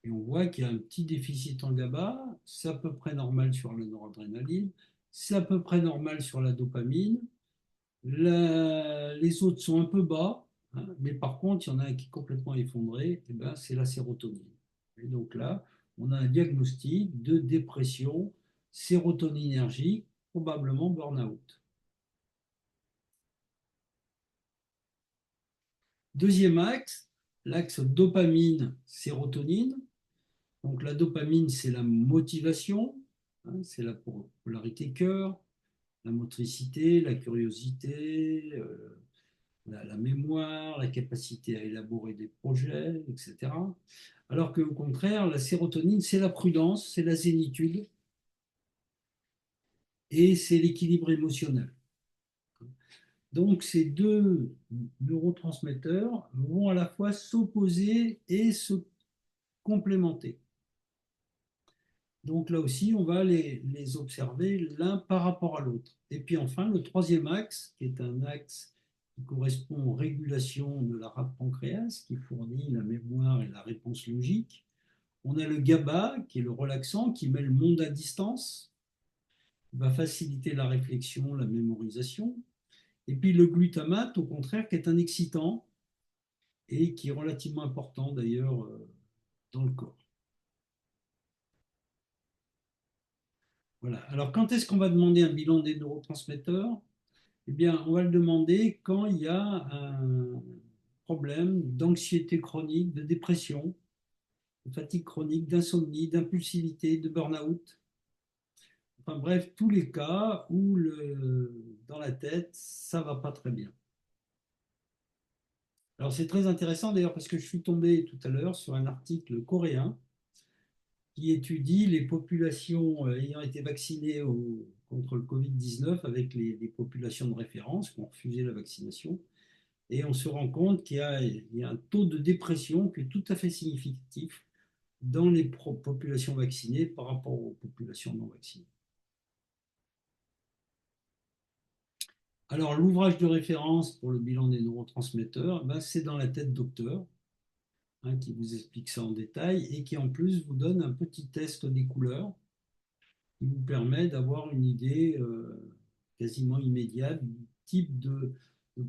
Et on voit qu'il y a un petit déficit en GABA, c'est à peu près normal sur la noradrénaline, c'est à peu près normal sur la dopamine. Les autres sont un peu bas, hein, mais par contre, il y en a un qui est complètement effondré, et c'est la sérotonine. Et donc là, on a un diagnostic de dépression sérotoninergique, probablement burn-out. Deuxième axe, l'axe dopamine-sérotonine. Donc la dopamine, c'est la motivation, hein, c'est la polarité cœur, la motricité, la curiosité, la mémoire, la capacité à élaborer des projets, etc. Alors qu'au contraire, la sérotonine, c'est la prudence, c'est la zénitude et c'est l'équilibre émotionnel. Donc ces deux neurotransmetteurs vont à la fois s'opposer et se complémenter. Donc là aussi, on va les observer l'un par rapport à l'autre. Et puis enfin, le troisième axe, qui est un axe qui correspond aux régulations de la rate pancréas, qui fournit la mémoire et la réponse logique. On a le GABA, qui est le relaxant, qui met le monde à distance, qui va faciliter la réflexion, la mémorisation. Et puis le glutamate, au contraire, qui est un excitant et qui est relativement important d'ailleurs dans le corps. Voilà. Alors, quand est-ce qu'on va demander un bilan des neurotransmetteurs? Eh bien, on va le demander quand il y a un problème d'anxiété chronique, de dépression, de fatigue chronique, d'insomnie, d'impulsivité, de burn-out. Enfin bref, tous les cas où dans la tête, ça ne va pas très bien. Alors, c'est très intéressant d'ailleurs parce que je suis tombé tout à l'heure sur un article coréen qui étudie les populations ayant été vaccinées contre le Covid-19 avec les populations de référence qui ont refusé la vaccination. Et on se rend compte qu'il y a un taux de dépression qui est tout à fait significatif dans les populations vaccinées par rapport aux populations non vaccinées. Alors, l'ouvrage de référence pour le bilan des neurotransmetteurs, c'est dans la tête docteur, hein, qui vous explique ça en détail et qui en plus vous donne un petit test des couleurs qui vous permet d'avoir une idée quasiment immédiate du type de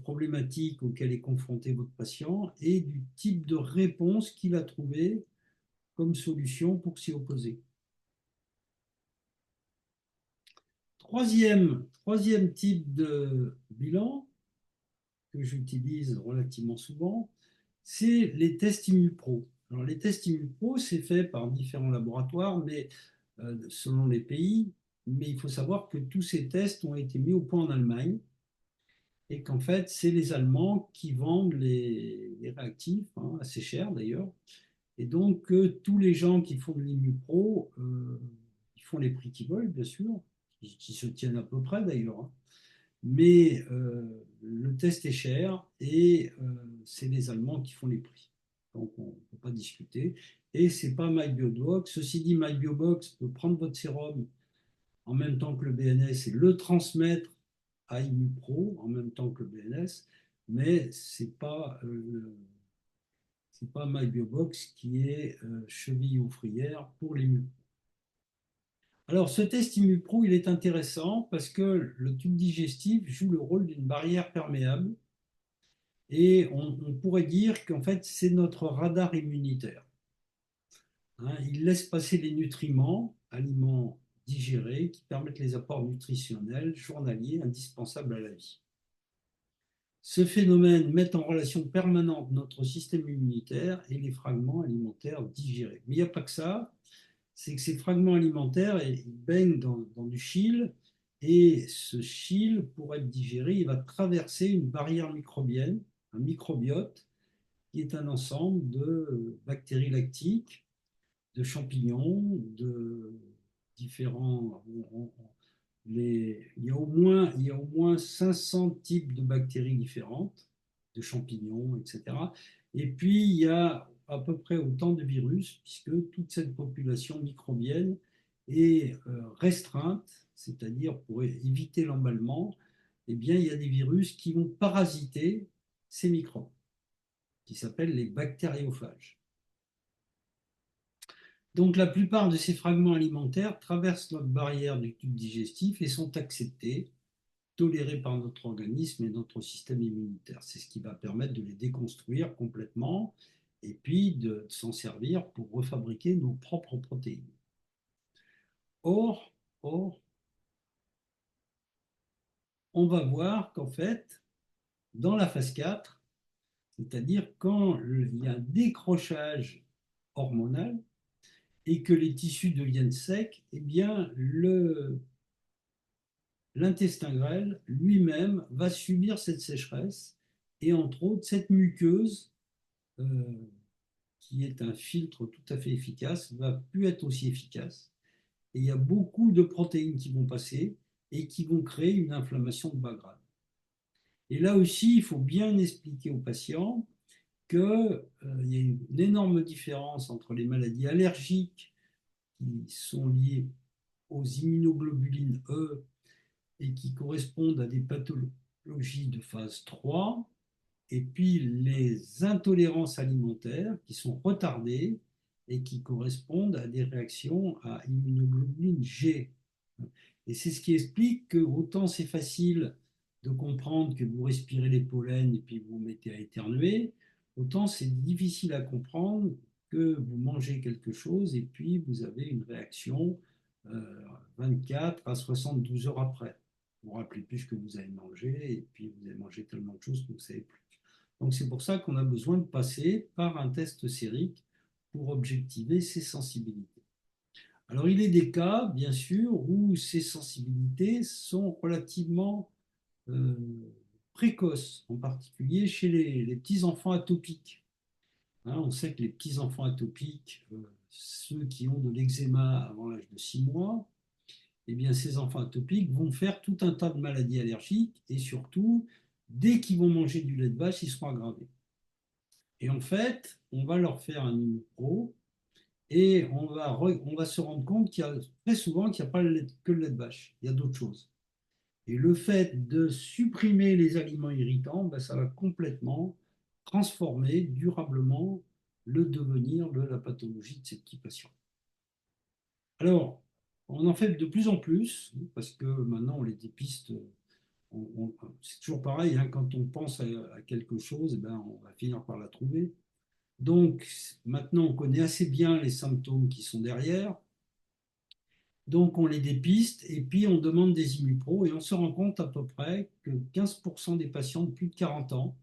problématique auquel est confronté votre patient et du type de réponse qu'il a trouvé comme solution pour s'y opposer. Troisième type de bilan que j'utilise relativement souvent, c'est les tests ImmuPro. Alors, les tests ImmuPro, c'est fait par différents laboratoires, mais selon les pays. Mais il faut savoir que tous ces tests ont été mis au point en Allemagne et qu'en fait, c'est les Allemands qui vendent les réactifs, hein, assez cher d'ailleurs. Et donc, tous les gens qui font de l'ImmuPro, ils font les prix qu'ils veulent, bien sûr, qui se tiennent à peu près d'ailleurs, hein. Mais le test est cher et c'est les Allemands qui font les prix. Donc, on ne peut pas discuter. Et ce n'est pas MyBiobox. Ceci dit, MyBiobox peut prendre votre sérum en même temps que le BNS et le transmettre à ImmuPro en même temps que le BNS, mais c'est pas MyBiobox qui est cheville ouvrière pour les MUPRO. Alors, ce test ImmuPro, il est intéressant parce que le tube digestif joue le rôle d'une barrière perméable et on pourrait dire qu'en fait, c'est notre radar immunitaire. Hein, il laisse passer les nutriments, aliments digérés, qui permettent les apports nutritionnels journaliers indispensables à la vie. Ce phénomène met en relation permanente notre système immunitaire et les fragments alimentaires digérés. Mais il n'y a pas que ça, c'est que ces fragments alimentaires ils baignent dans du chyle, et ce chyle, pour être digéré, il va traverser une barrière microbienne, un microbiote, qui est un ensemble de bactéries lactiques, de champignons, de différents. Il y a au moins 500 types de bactéries différentes, de champignons, etc. Et puis, il y a à peu près autant de virus, puisque toute cette population microbienne est restreinte, c'est-à-dire pour éviter l'emballement, eh bien, il y a des virus qui vont parasiter ces microbes, qui s'appellent les bactériophages. Donc, la plupart de ces fragments alimentaires traversent notre barrière du tube digestif et sont acceptés, tolérés par notre organisme et notre système immunitaire. C'est ce qui va permettre de les déconstruire complètement et puis de s'en servir pour refabriquer nos propres protéines. Or, on va voir qu'en fait, dans la phase 4, c'est-à-dire quand il y a un décrochage hormonal, et que les tissus deviennent secs, eh bien, l'intestin grêle lui-même va subir cette sécheresse et entre autres cette muqueuse, qui est un filtre tout à fait efficace, ne va plus être aussi efficace. Et il y a beaucoup de protéines qui vont passer et qui vont créer une inflammation de bas grade. Et là aussi, il faut bien expliquer aux patients qu'il y a une énorme différence entre les maladies allergiques qui sont liées aux immunoglobulines E et qui correspondent à des pathologies de phase 3, et puis les intolérances alimentaires qui sont retardées et qui correspondent à des réactions à immunoglobuline G. Et c'est ce qui explique que autant c'est facile de comprendre que vous respirez les pollens et puis vous vous mettez à éternuer, autant c'est difficile à comprendre que vous mangez quelque chose et puis vous avez une réaction 24 à 72 heures après. Vous ne vous rappelez plus ce que vous avez mangé et puis vous avez mangé tellement de choses que vous ne savez plus. Donc c'est pour ça qu'on a besoin de passer par un test sérique pour objectiver ces sensibilités. Alors il est des cas, bien sûr, où ces sensibilités sont relativement précoces, en particulier chez les petits-enfants atopiques. Hein, on sait que les petits-enfants atopiques, ceux qui ont de l'eczéma avant l'âge de 6 mois, eh bien, ces enfants atopiques vont faire tout un tas de maladies allergiques et surtout, dès qu'ils vont manger du lait de vache, ils seront aggravés. Et en fait, on va leur faire un ImmuPro et on va se rendre compte qu'il y a très souvent qu'il n'y a pas que le lait de vache, il y a d'autres choses. Et le fait de supprimer les aliments irritants, ben, ça va complètement transformer durablement le devenir de la pathologie de ces petits patients. Alors, on en fait de plus en plus, parce que maintenant on les dépiste, c'est toujours pareil, hein, quand on pense à quelque chose, eh ben, on va finir par la trouver. Donc maintenant on connaît assez bien les symptômes qui sont derrière, donc on les dépiste et puis on demande des ImmuPro et on se rend compte à peu près que 15% des patients de plus de 40 ans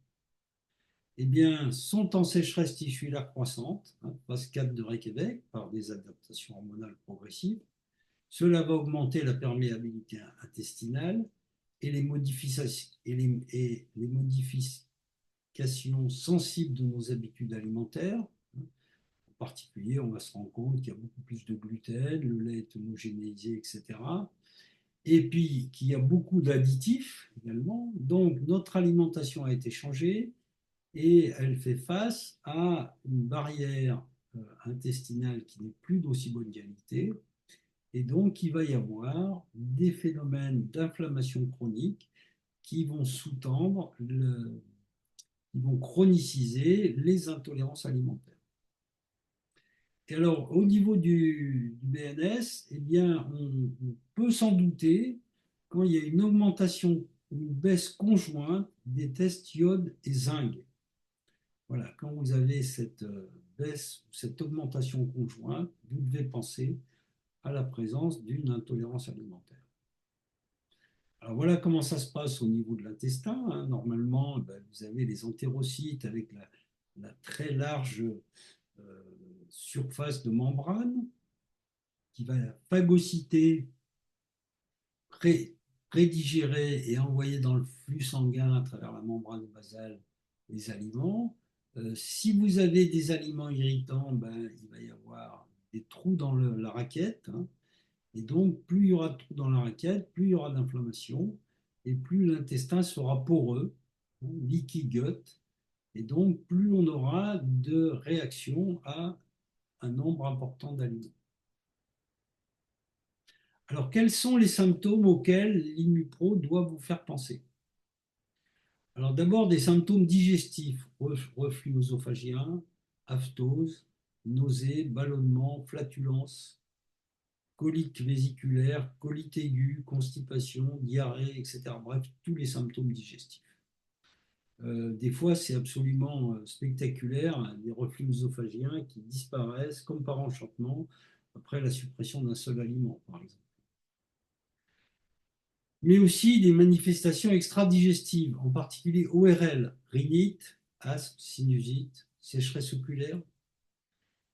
eh bien, sont en sécheresse tissulaire croissante, phase 4 de Reykjavik, par des adaptations hormonales progressives. Cela va augmenter la perméabilité intestinale et les modifications sensibles de nos habitudes alimentaires. En particulier, on va se rendre compte qu'il y a beaucoup plus de gluten, le lait est homogénéisé, etc. Et puis qu'il y a beaucoup d'additifs également. Donc, notre alimentation a été changée et elle fait face à une barrière intestinale qui n'est plus d'aussi bonne qualité. Et donc, il va y avoir des phénomènes d'inflammation chronique qui vont sous-tendre, qui vont chroniciser les intolérances alimentaires. Et alors, au niveau du BNS, eh bien, on peut s'en douter quand il y a une augmentation ou une baisse conjointe des tests iode et zinc. Voilà, quand vous avez cette baisse, cette augmentation conjointe, vous devez penser à la présence d'une intolérance alimentaire. Alors voilà comment ça se passe au niveau de l'intestin. Normalement, vous avez les entérocytes avec la très large surface de membrane qui va phagocyter, prédigérer et envoyer dans le flux sanguin à travers la membrane basale les aliments. Si vous avez des aliments irritants, il va y avoir des trous dans la raquette. Et donc, plus il y aura de trous dans la raquette, plus il y aura d'inflammation et plus l'intestin sera poreux, leaky gut. Et donc, plus on aura de réactions à un nombre important d'aliments. Alors, quels sont les symptômes auxquels l'Immupro doit vous faire penser? Alors, d'abord, des symptômes digestifs, reflux œsophagien, aphthose, nausées, ballonnement, flatulence, colique vésiculaire, colite aiguë, constipation, diarrhée, etc. Bref, tous les symptômes digestifs. Des fois, c'est absolument spectaculaire, des reflux œsophagiens qui disparaissent comme par enchantement après la suppression d'un seul aliment, par exemple. Mais aussi des manifestations extra-digestives, en particulier ORL, rhinite, asthme, sinusite, sécheresse oculaire,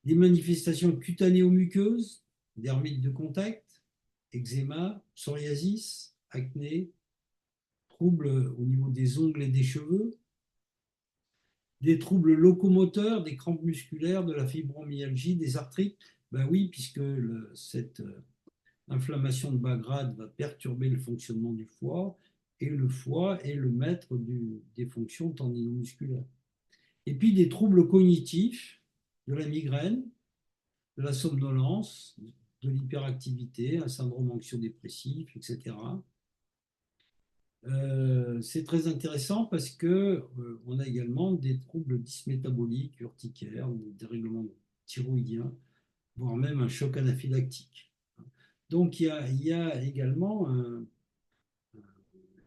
des manifestations cutanéo-muqueuses, dermite de contact, eczéma, psoriasis, acné, troubles au niveau des ongles et des cheveux, des troubles locomoteurs, des crampes musculaires, de la fibromyalgie, des arthrites. Ben oui, puisque cette inflammation de bas grade va perturber le fonctionnement du foie, et le foie est le maître des fonctions tendinomusculaires. Et puis des troubles cognitifs, de la migraine, de la somnolence, de l'hyperactivité, un syndrome anxio-dépressif, etc. C'est très intéressant parce que on a également des troubles dysmétaboliques, urticaires, des dérèglements thyroïdiens, voire même un choc anaphylactique. Donc il y a également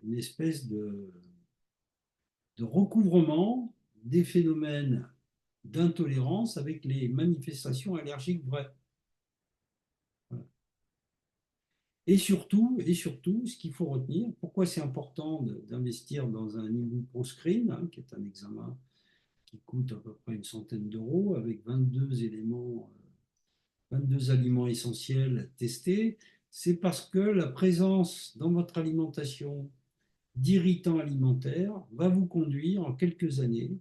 une espèce de recouvrement des phénomènes d'intolérance avec les manifestations allergiques vraies. Voilà. Et surtout, ce qu'il faut retenir, pourquoi c'est important d'investir dans un Immupro Screen, qui est un examen qui coûte à peu près une centaine d'euros, avec 22 éléments, 22 aliments essentiels testés, c'est parce que la présence dans votre alimentation d'irritants alimentaires va vous conduire en quelques années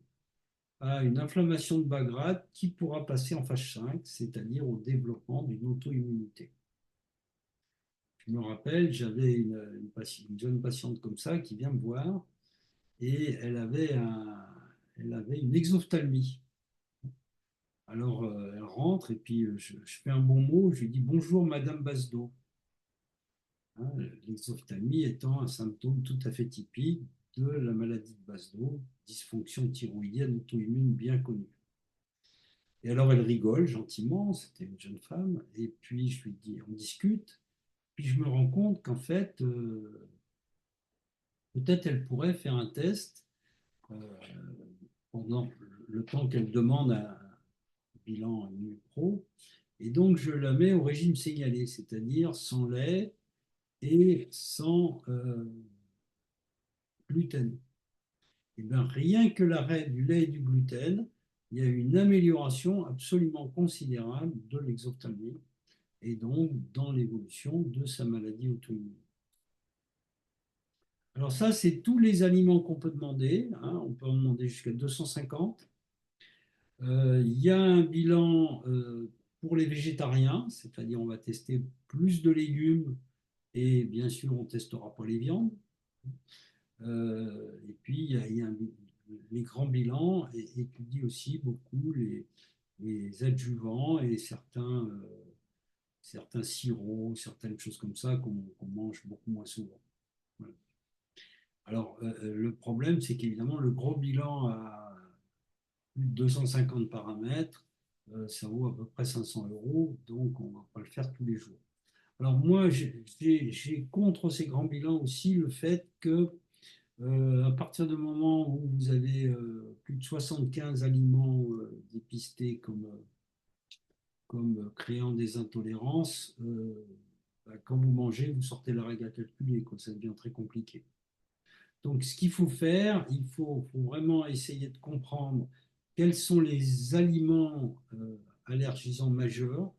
à une inflammation de bas grade qui pourra passer en phase 5, c'est-à-dire au développement d'une auto-immunité. Je me rappelle, j'avais une jeune patiente comme ça qui vient me voir et elle avait une exophthalmie. Alors, elle rentre et puis je fais un bon mot, je lui dis bonjour Madame Basdo. Hein, l'exophthalmie étant un symptôme tout à fait typique de la maladie de Basdo, dysfonction thyroïdienne auto-immune bien connue. Et alors elle rigole gentiment, c'était une jeune femme, et puis je lui dis, on discute, puis je me rends compte qu'en fait, peut-être elle pourrait faire un test pendant le temps qu'elle demande un bilan Immupro, et donc je la mets au régime signalé, c'est-à-dire sans lait et sans gluten. Et bien, rien que l'arrêt du lait et du gluten, il y a une amélioration absolument considérable de l'exophtalmie et donc dans l'évolution de sa maladie auto-immune. Alors ça, c'est tous les aliments qu'on peut demander, hein. On peut en demander jusqu'à 250. Il y a un bilan pour les végétariens, c'est-à-dire on va tester plus de légumes et bien sûr on ne testera pas les viandes. Et puis les grands bilans étudient aussi beaucoup les adjuvants et certains sirops, certaines choses comme ça qu'on mange beaucoup moins souvent. Voilà. Alors, le problème, c'est qu'évidemment, le gros bilan à plus de 250 paramètres, ça vaut à peu près 500 euros, donc on ne va pas le faire tous les jours. Alors moi, j'ai contre ces grands bilans aussi le fait que à partir du moment où vous avez plus de 75 aliments dépistés comme créant des intolérances, bah, quand vous mangez, vous sortez la règle à calculer, quoi, ça devient très compliqué. Donc, ce qu'il faut faire, faut vraiment essayer de comprendre quels sont les aliments allergisants majeurs.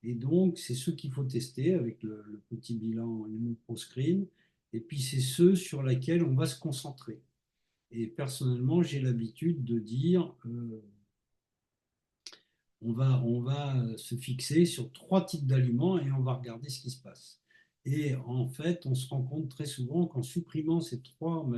Et donc, c'est ceux qu'il faut tester avec le petit bilan Immunoscreen. Et puis, c'est ceux sur lesquels on va se concentrer. Et personnellement, j'ai l'habitude de dire, on va se fixer sur 3 types d'aliments et on va regarder ce qui se passe. Et en fait, on se rend compte très souvent qu'en supprimant ces 3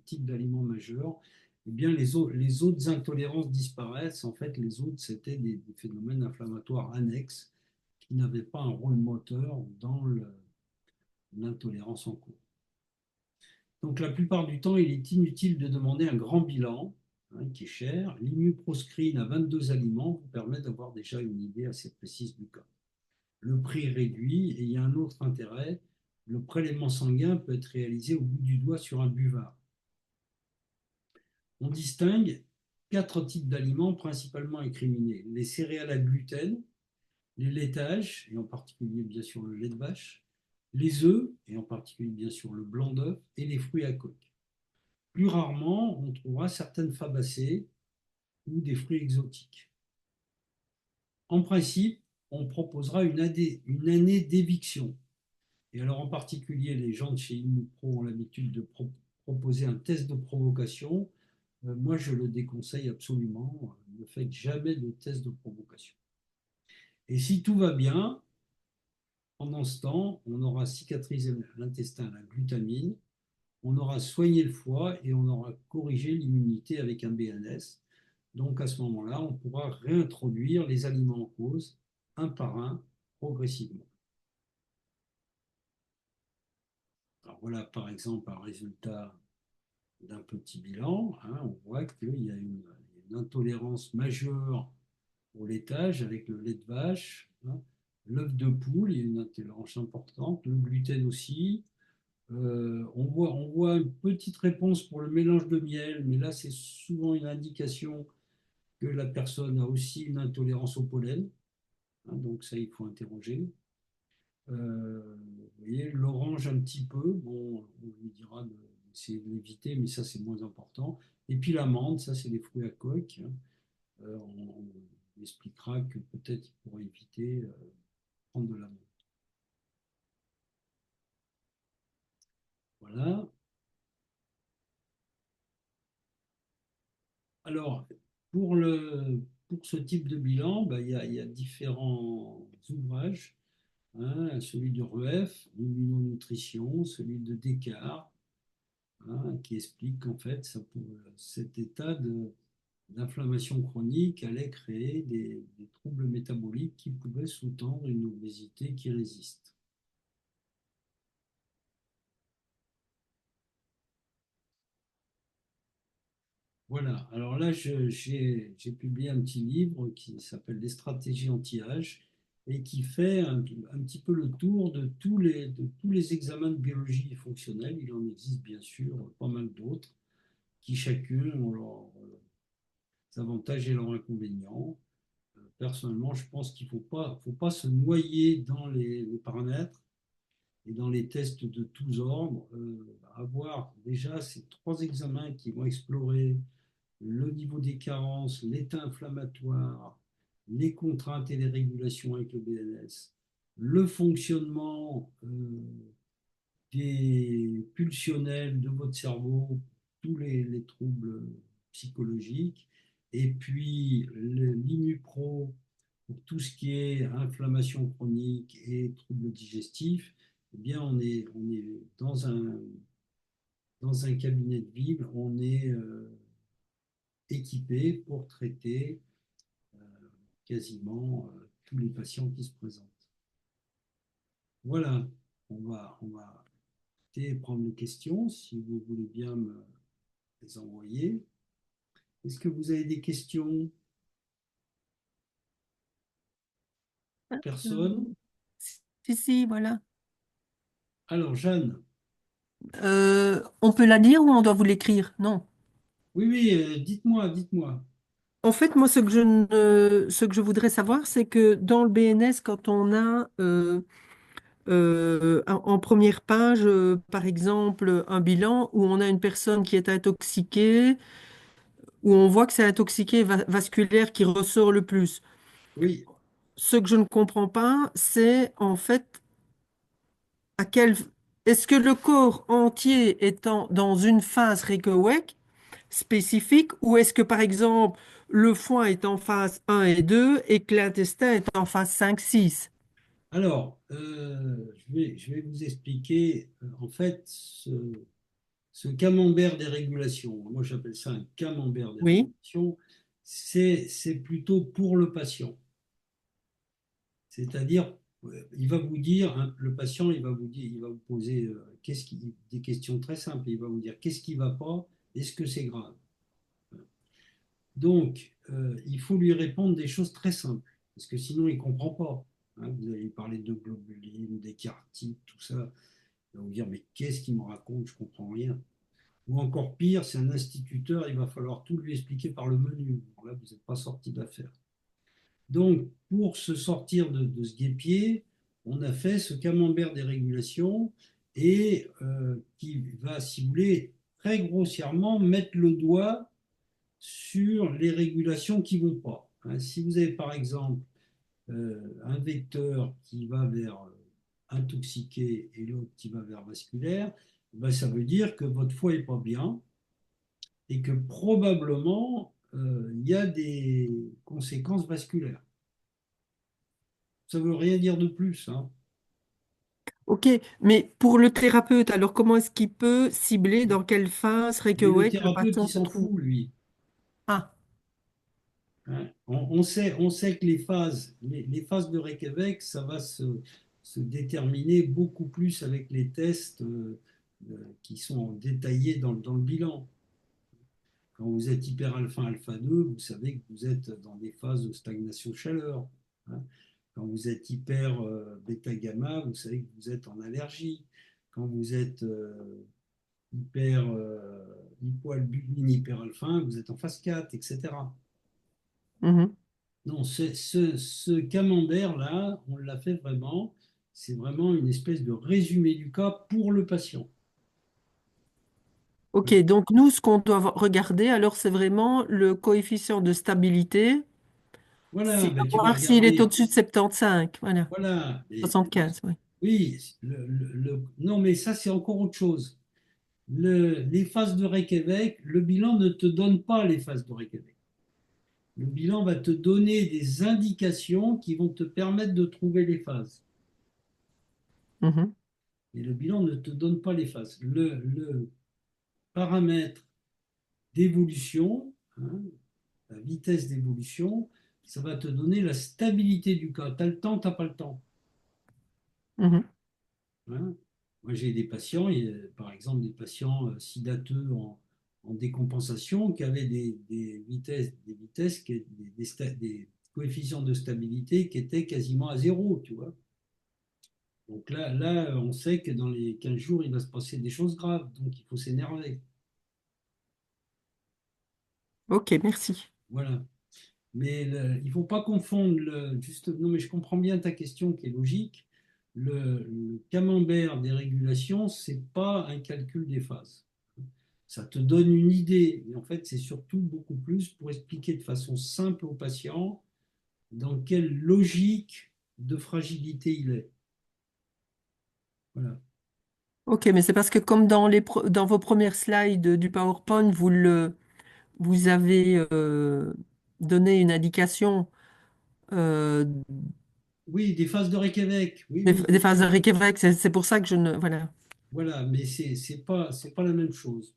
types d'aliments majeurs, eh bien, les autres intolérances disparaissent. En fait, les autres, c'était des phénomènes inflammatoires annexes qui n'avaient pas un rôle moteur dans l'intolérance en cours. Donc, la plupart du temps, il est inutile de demander un grand bilan, hein, qui est cher. L'Immunoscreen à 22 aliments vous permet d'avoir déjà une idée assez précise du cas. Le prix est réduit et il y a un autre intérêt. Le prélèvement sanguin peut être réalisé au bout du doigt sur un buvard. On distingue 4 types d'aliments principalement incriminés. Les céréales à gluten, les laitages, et en particulier bien sûr le lait de vache, les œufs, et en particulier bien sûr le blanc d'œuf, et les fruits à coque. Plus rarement, on trouvera certaines fabacées ou des fruits exotiques. En principe, on proposera une année d'éviction. Et alors en particulier, les gens de chez InnoPro ont l'habitude de proposer un test de provocation. Moi, je le déconseille absolument. Ne faites jamais de test de provocation. Et si tout va bien, pendant ce temps, on aura cicatrisé l'intestin à la glutamine, on aura soigné le foie et on aura corrigé l'immunité avec un BNS. Donc à ce moment-là, on pourra réintroduire les aliments en cause, un par un, progressivement. Alors voilà par exemple un résultat d'un petit bilan, hein. On voit qu'il y a une intolérance majeure au laitage avec le lait de vache, hein. L'œuf de poule, il y a une intolérance importante, le gluten aussi. On voit une petite réponse pour le mélange de miel, mais là, c'est souvent une indication que la personne a aussi une intolérance au pollen, hein, donc ça, il faut interroger. Vous voyez, l'orange un petit peu, bon, on lui dira d'essayer de l'éviter, mais ça, c'est moins important. Et puis l'amande, ça, c'est des fruits à coque, hein. On expliquera que peut-être il pourrait éviter prendre de l'amande. Voilà. Alors, pour ce type de bilan, bah, il y a différents ouvrages, hein, celui de Rueff, l'immunonutrition, celui de Descartes, hein, qui explique qu'en fait, cet état d'inflammation chronique allait créer des troubles métaboliques qui pouvaient sous-tendre une obésité qui résiste. Voilà, alors là, j'ai publié un petit livre qui s'appelle Les stratégies anti-âge et qui fait un petit peu le tour de tous les examens de biologie fonctionnelle. Il en existe bien sûr pas mal d'autres qui chacun ont leurs avantages et leurs inconvénients. Personnellement, je pense qu'il ne faut pas se noyer dans les paramètres. et dans les tests de tous ordres, avoir déjà ces trois examens qui vont explorer le niveau des carences, l'état inflammatoire, les contraintes et les régulations avec le BNS, le fonctionnement des pulsionnels de votre cerveau, tous les troubles psychologiques, et puis l'INUPRO pour tout ce qui est inflammation chronique et troubles digestifs. Eh bien, on est dans un cabinet de ville, on est équipé pour traiter quasiment tous les patients qui se présentent. Voilà, on va prendre les questions si vous voulez bien me les envoyer. Est-ce que vous avez des questions? Personne? Si, voilà. Alors, Jeanne, On peut la dire ou on doit vous l'écrire? Non. oui, oui, dites-moi, dites-moi. En fait, moi, ce que je voudrais savoir, c'est que dans le BNS, quand on a en première page, par exemple, un bilan où on a une personne qui est intoxiquée, où on voit que c'est l'intoxiqué vasculaire qui ressort le plus. Oui, Ce que je ne comprends pas, c'est en fait à quel est-ce que le corps entier est dans une phase Reykjavik spécifique ou est-ce que par exemple le foie est en phase 1 et 2 et que l'intestin est en phase 5, 6? alors, je vais vous expliquer, en fait, ce camembert des régulations. Moi, j'appelle ça un camembert des Oui, régulations. C'est plutôt pour le patient. C'est-à-dire, il va vous dire, hein, le patient, il va vous dire, il va vous poser des questions très simples. Il va vous dire qu'est-ce qui ne va pas, est-ce que c'est grave? Donc, il faut lui répondre des choses très simples, parce que sinon, il ne comprend pas. Hein. Vous allez lui parler de globuline, d'écartite, tout ça. Il va vous dire, mais qu'est-ce qu'il me raconte? Je ne comprends rien. Ou encore pire, c'est un instituteur, il va falloir tout lui expliquer par le menu. Alors là, vous n'êtes pas sorti d'affaire. Donc, pour se sortir de ce guêpier, on a fait ce camembert des régulations et qui va, si vous voulez, très grossièrement mettre le doigt sur les régulations qui ne vont pas. Hein, si vous avez par exemple un vecteur qui va vers intoxiqué et l'autre qui va vers vasculaire, ben, ça veut dire que votre foie n'est pas bien et que probablement il y a des conséquences vasculaires. Ça ne veut rien dire de plus. Hein. ok, mais pour le thérapeute, alors comment est-ce qu'il peut cibler dans quelle phase Mais le Reykjavik le thérapeute, patient il se s'en trouve? fout, lui. Ah, Hein. On sait que les phases de Reykjavik, ça va se déterminer beaucoup plus avec les tests qui sont détaillés dans le bilan. Quand vous êtes hyper-alpha, alpha-2, vous savez que vous êtes dans des phases de stagnation-chaleur. Hein. Quand vous êtes hyper bêta-gamma, vous savez que vous êtes en allergie. Quand vous êtes hyper hypoalbumin, hyper-alpha, vous êtes en phase 4, etc. mhm. Non, ce camembert-là, on l'a fait vraiment. C'est vraiment une espèce de résumé du cas pour le patient. Ok, donc nous, ce qu'on doit regarder, alors c'est vraiment le coefficient de stabilité, Voilà, ben, tu vas voir s'il est regarder. au-dessus de 75, voilà, Voilà. 75, oui. Oui, non, mais ça, c'est encore autre chose. Les phases de Reykjavik, le bilan ne te donne pas les phases de Reykjavik. Le bilan va te donner des indications qui vont te permettre de trouver les phases. Mhm, Et le bilan ne te donne pas les phases. Le paramètre d'évolution, hein, la vitesse d'évolution, ça va te donner la stabilité du cas. Tu as le temps, tu n'as pas le temps. mhm, Hein. Moi, j'ai des patients, par exemple des patients sidateux en décompensation qui avaient des vitesses, des coefficients de stabilité qui étaient quasiment à zéro, tu vois. Donc là, on sait que dans les 15 jours, il va se passer des choses graves, donc il faut s'énerver. ok, merci. Voilà. Mais il ne faut pas confondre juste. Non, mais je comprends bien ta question qui est logique. le camembert des régulations, c'est pas un calcul des phases. Ça te donne une idée, mais en fait, c'est surtout beaucoup plus pour expliquer de façon simple au patient dans quelle logique de fragilité il est. Voilà. Ok, mais c'est parce que comme dans vos premières slides du PowerPoint, vous avez donné une indication euh, Oui, des phases de Reykjavik. Oui, des oui. phases de Reykjavik. C'est pour ça que je ne... Voilà. Voilà, mais c'est pas la même chose.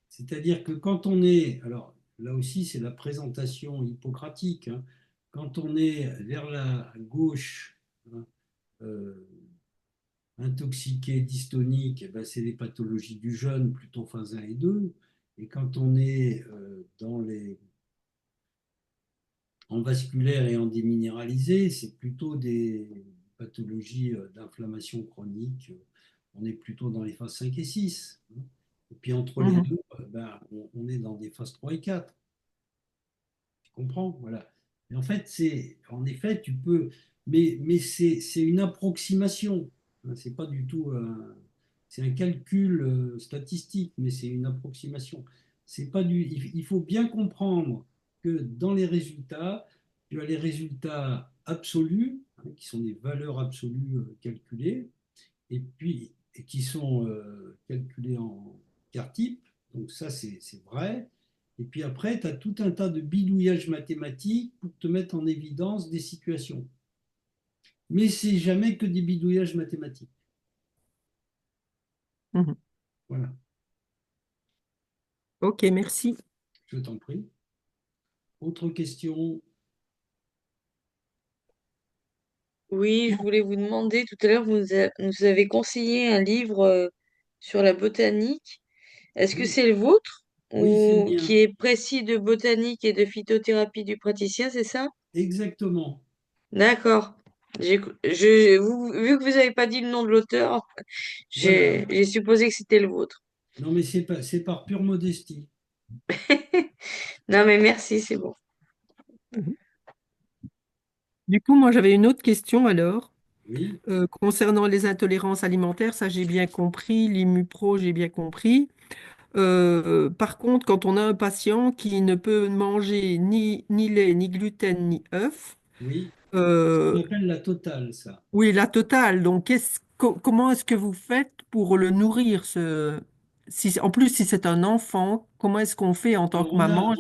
C'est-à-dire que quand on est, alors là aussi c'est la présentation hippocratique, hein, quand on est vers la gauche, hein, euh, intoxiqué, dystonique, eh ben, c'est les pathologies du jeûne, plutôt phase 1 et 2. Et quand on est en vasculaire et en déminéralisé, c'est plutôt des pathologies d'inflammation chronique. On est plutôt dans les phases 5 et 6, hein. Et puis entre les Mhm. deux, ben, on est dans des phases 3 et 4. Tu comprends? Voilà. Et en fait, en effet, tu peux, mais c'est une approximation, hein. C'est pas du tout c'est un calcul statistique, mais c'est une approximation. C'est pas il faut bien comprendre que dans les résultats, tu as les résultats absolus, hein, qui sont des valeurs absolues calculées, et puis et qui sont calculées en quarts-type. Donc ça, c'est vrai. Et puis après, tu as tout un tas de bidouillages mathématiques pour te mettre en évidence des situations. Mais c'est jamais que des bidouillages mathématiques. Mhm. Voilà, Ok, merci. je t'en prie. Autre question? Oui, je voulais vous demander, tout à l'heure, nous avez conseillé un livre sur la botanique. Est-ce que Oui, c'est le vôtre oui, c'est le ou qui mien. est précis de botanique et de phytothérapie du praticien, c'est ça? Exactement. D'accord. Vu que vous n'avez pas dit le nom de l'auteur, Voilà. j'ai supposé que c'était le vôtre. Non, mais c'est par pure modestie. Non, mais merci, c'est bon. Mhm. Du coup, moi, j'avais une autre question alors. Oui, Concernant les intolérances alimentaires, ça j'ai bien compris, l'IMUPRO, j'ai bien compris. Par contre, quand on a un patient qui ne peut manger ni lait, ni gluten, ni œufs, oui. C'est ce qu'on euh, appelle la totale, ça. oui, la totale. Donc, comment est-ce que vous faites pour le nourrir en plus, si c'est un enfant, comment est-ce qu'on fait en tant Alors, que maman?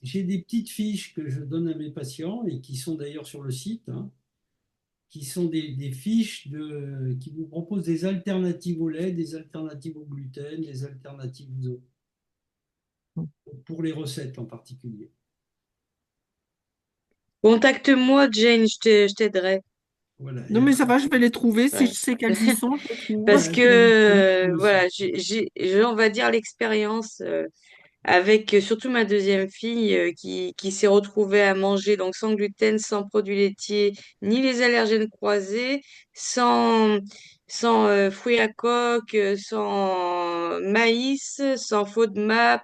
j'ai des petites fiches que je donne à mes patients et qui sont d'ailleurs sur le site, hein, qui sont des fiches qui vous proposent des alternatives au lait, des alternatives au gluten, des alternatives pour les recettes en particulier. Contacte-moi, Jane, je t'aiderai. Voilà. Et Non, mais ça alors, va, je vais les trouver. Si je Ouais. sais qu'elles y sont, je les trouve. Parce voilà, que, tu vas les trouver sur voilà, le site. on va dire l'expérience avec surtout ma deuxième fille qui s'est retrouvée à manger donc sans gluten, sans produits laitiers, ni les allergènes croisés, sans fruits à coque, sans maïs, sans FODMAP,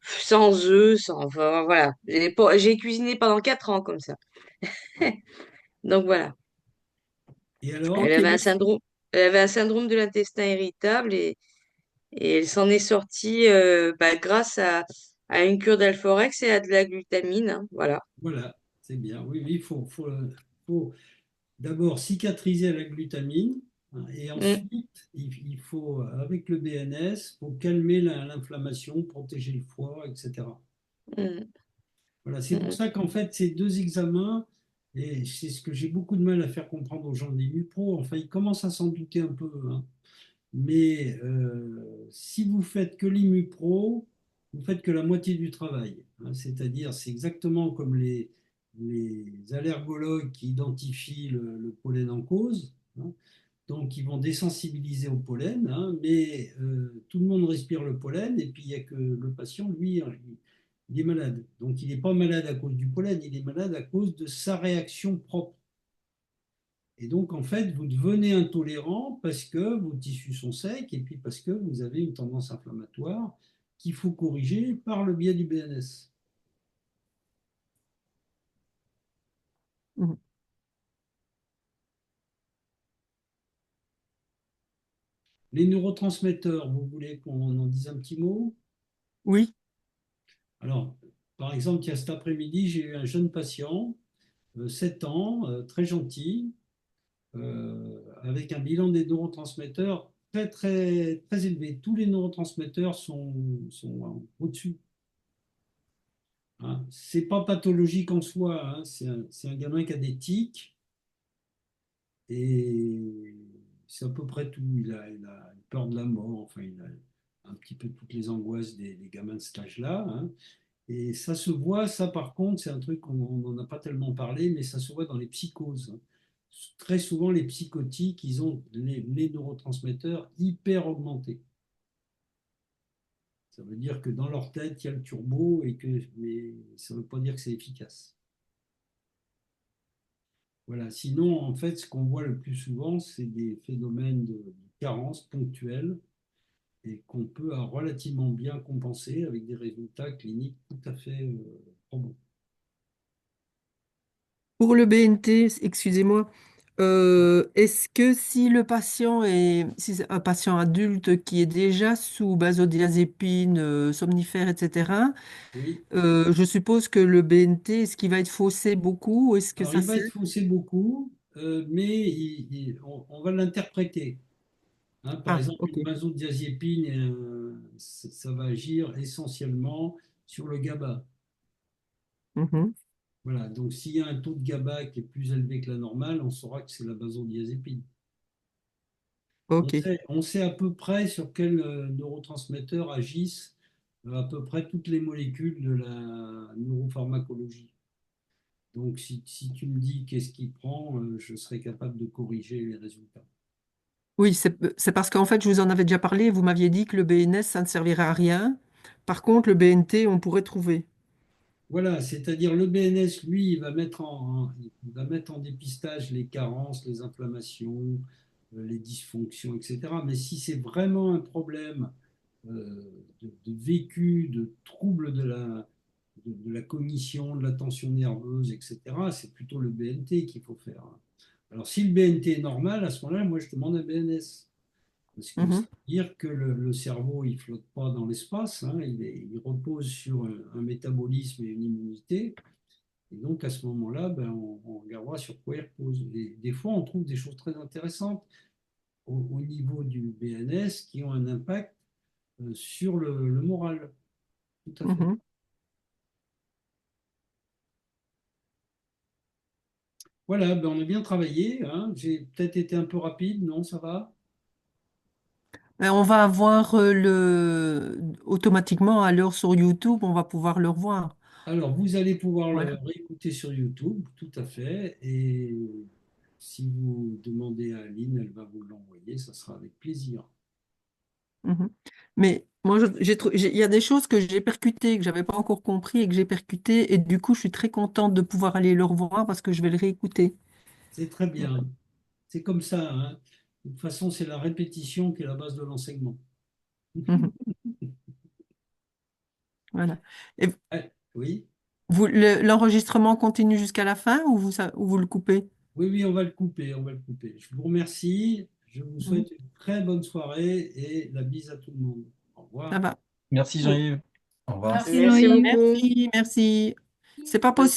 sans œufs, sans, enfin, voilà. J'ai cuisiné pendant 4 ans comme ça. Donc voilà. Et Elle alors? Ok, avait un merci. syndrome, elle avait un syndrome de l'intestin irritable et elle s'en est sortie grâce à une cure d'Alforex et à de la glutamine, hein, voilà. Voilà, c'est bien. Oui, oui, faut d'abord cicatriser à la glutamine, hein, et Mm, ensuite, il faut, avec le BNS, pour calmer l'inflammation, protéger le foie, etc. mm, Voilà, c'est pour mm, ça qu'en fait, ces deux examens, et c'est ce que j'ai beaucoup de mal à faire comprendre aux gens de l'IMUPRO, enfin, ils commencent à s'en douter un peu, hein. Mais si vous faites que l'IMUPRO, vous faites que la moitié du travail, hein. C'est-à-dire, c'est exactement comme les allergologues qui identifient le pollen en cause, hein. Donc, ils vont désensibiliser au pollen, hein, mais tout le monde respire le pollen, et puis il n'y a que le patient, lui, hein, il est malade. Donc, il n'est pas malade à cause du pollen, il est malade à cause de sa réaction propre. Et donc, en fait, vous devenez intolérant parce que vos tissus sont secs et puis parce que vous avez une tendance inflammatoire qu'il faut corriger par le biais du BNS. Mhm. Les neurotransmetteurs, vous voulez qu'on en dise un petit mot? Oui. Alors, par exemple, il y a cet après-midi, j'ai eu un jeune patient, 7 ans, très gentil, avec un bilan des neurotransmetteurs très, très, très élevé. Tous les neurotransmetteurs sont au-dessus. Hein. C'est pas pathologique en soi, hein. C'est un gamin qui a des tics et c'est à peu près tout. Il a peur de la mort, enfin, il a un petit peu toutes les angoisses des gamins de cet âge-là. Hein. Et ça se voit, ça par contre, c'est un truc qu'on n'en a pas tellement parlé, mais ça se voit dans les psychoses. Hein. Très souvent, les psychotiques, ils ont les neurotransmetteurs hyper augmentés. Ça veut dire que dans leur tête, il y a le turbo, mais ça ne veut pas dire que c'est efficace. Voilà. Sinon, en fait, ce qu'on voit le plus souvent, c'est des phénomènes de carence ponctuelle et qu'on peut relativement bien compenser avec des résultats cliniques tout à fait probants. Pour le BNT, excusez-moi, est-ce que si le patient si c'est un patient adulte qui est déjà sous benzodiazépine, somnifère, etc., Oui. je suppose que le BNT, est-ce qu'il va être faussé beaucoup ou est-ce que Alors, ça il va c'est... être faussé beaucoup, mais on va l'interpréter. Hein. Par Ah, exemple, ok. une benzodiazépine, ça va agir essentiellement sur le GABA. Mhm. Voilà. Donc, s'il y a un taux de GABA qui est plus élevé que la normale, on saura que c'est la benzodiazépine. On Ok. sait, on sait à peu près sur quels neurotransmetteurs agissent à peu près toutes les molécules de la neuropharmacologie. Donc, si tu me dis qu'est-ce qu'il prend, je serai capable de corriger les résultats. Oui, c'est parce qu'en fait, je vous en avais déjà parlé, vous m'aviez dit que le BNS, ça ne servirait à rien. Par contre, le BNT, on pourrait trouver. Voilà, c'est-à-dire le BNS, lui, il va mettre en dépistage les carences, les inflammations, les dysfonctions, etc. Mais si c'est vraiment un problème de vécu, de trouble de la cognition, de la tension nerveuse, etc., c'est plutôt le BNT qu'il faut faire. Hein. Alors, si le BNT est normal, à ce moment-là, moi, je demande un BNS. Parce que ça Mhm. veut dire que le cerveau, il flotte pas dans l'espace, hein, il repose sur un métabolisme et une immunité. Et donc, à ce moment-là, ben, on regardera sur quoi il repose. Et des fois, on trouve des choses très intéressantes au niveau du BNS qui ont un impact sur le moral. Tout à fait. Mhm. Voilà, ben, on a bien travaillé. Hein. J'ai peut-être été un peu rapide, non, ça va? On va avoir automatiquement à l'heure sur YouTube, on va pouvoir le revoir. Alors, vous allez pouvoir le Voilà. réécouter sur YouTube, tout à fait. Et si vous demandez à Aline, elle va vous l'envoyer, ça sera avec plaisir. Mhm. Mais moi, il y a des choses que j'ai percutées, que j'avais pas encore compris et que j'ai percutées. Et du coup, je suis très contente de pouvoir aller le revoir parce que je vais le réécouter. C'est très bien. C'est comme ça. Hein. De toute façon, c'est la répétition qui est la base de l'enseignement. Mhm. Voilà. Et Ah, oui, l'enregistrement continue jusqu'à la fin ou vous le coupez? oui, oui, on va le couper, on va le couper. Je vous remercie. Je vous Mhm. souhaite une très bonne soirée et la bise à tout le monde. Au Ça revoir. va. Merci Jean-Yves. Au revoir. Merci Merci Jean-Yves. beaucoup. Merci, merci. C'est pas Bonne possible.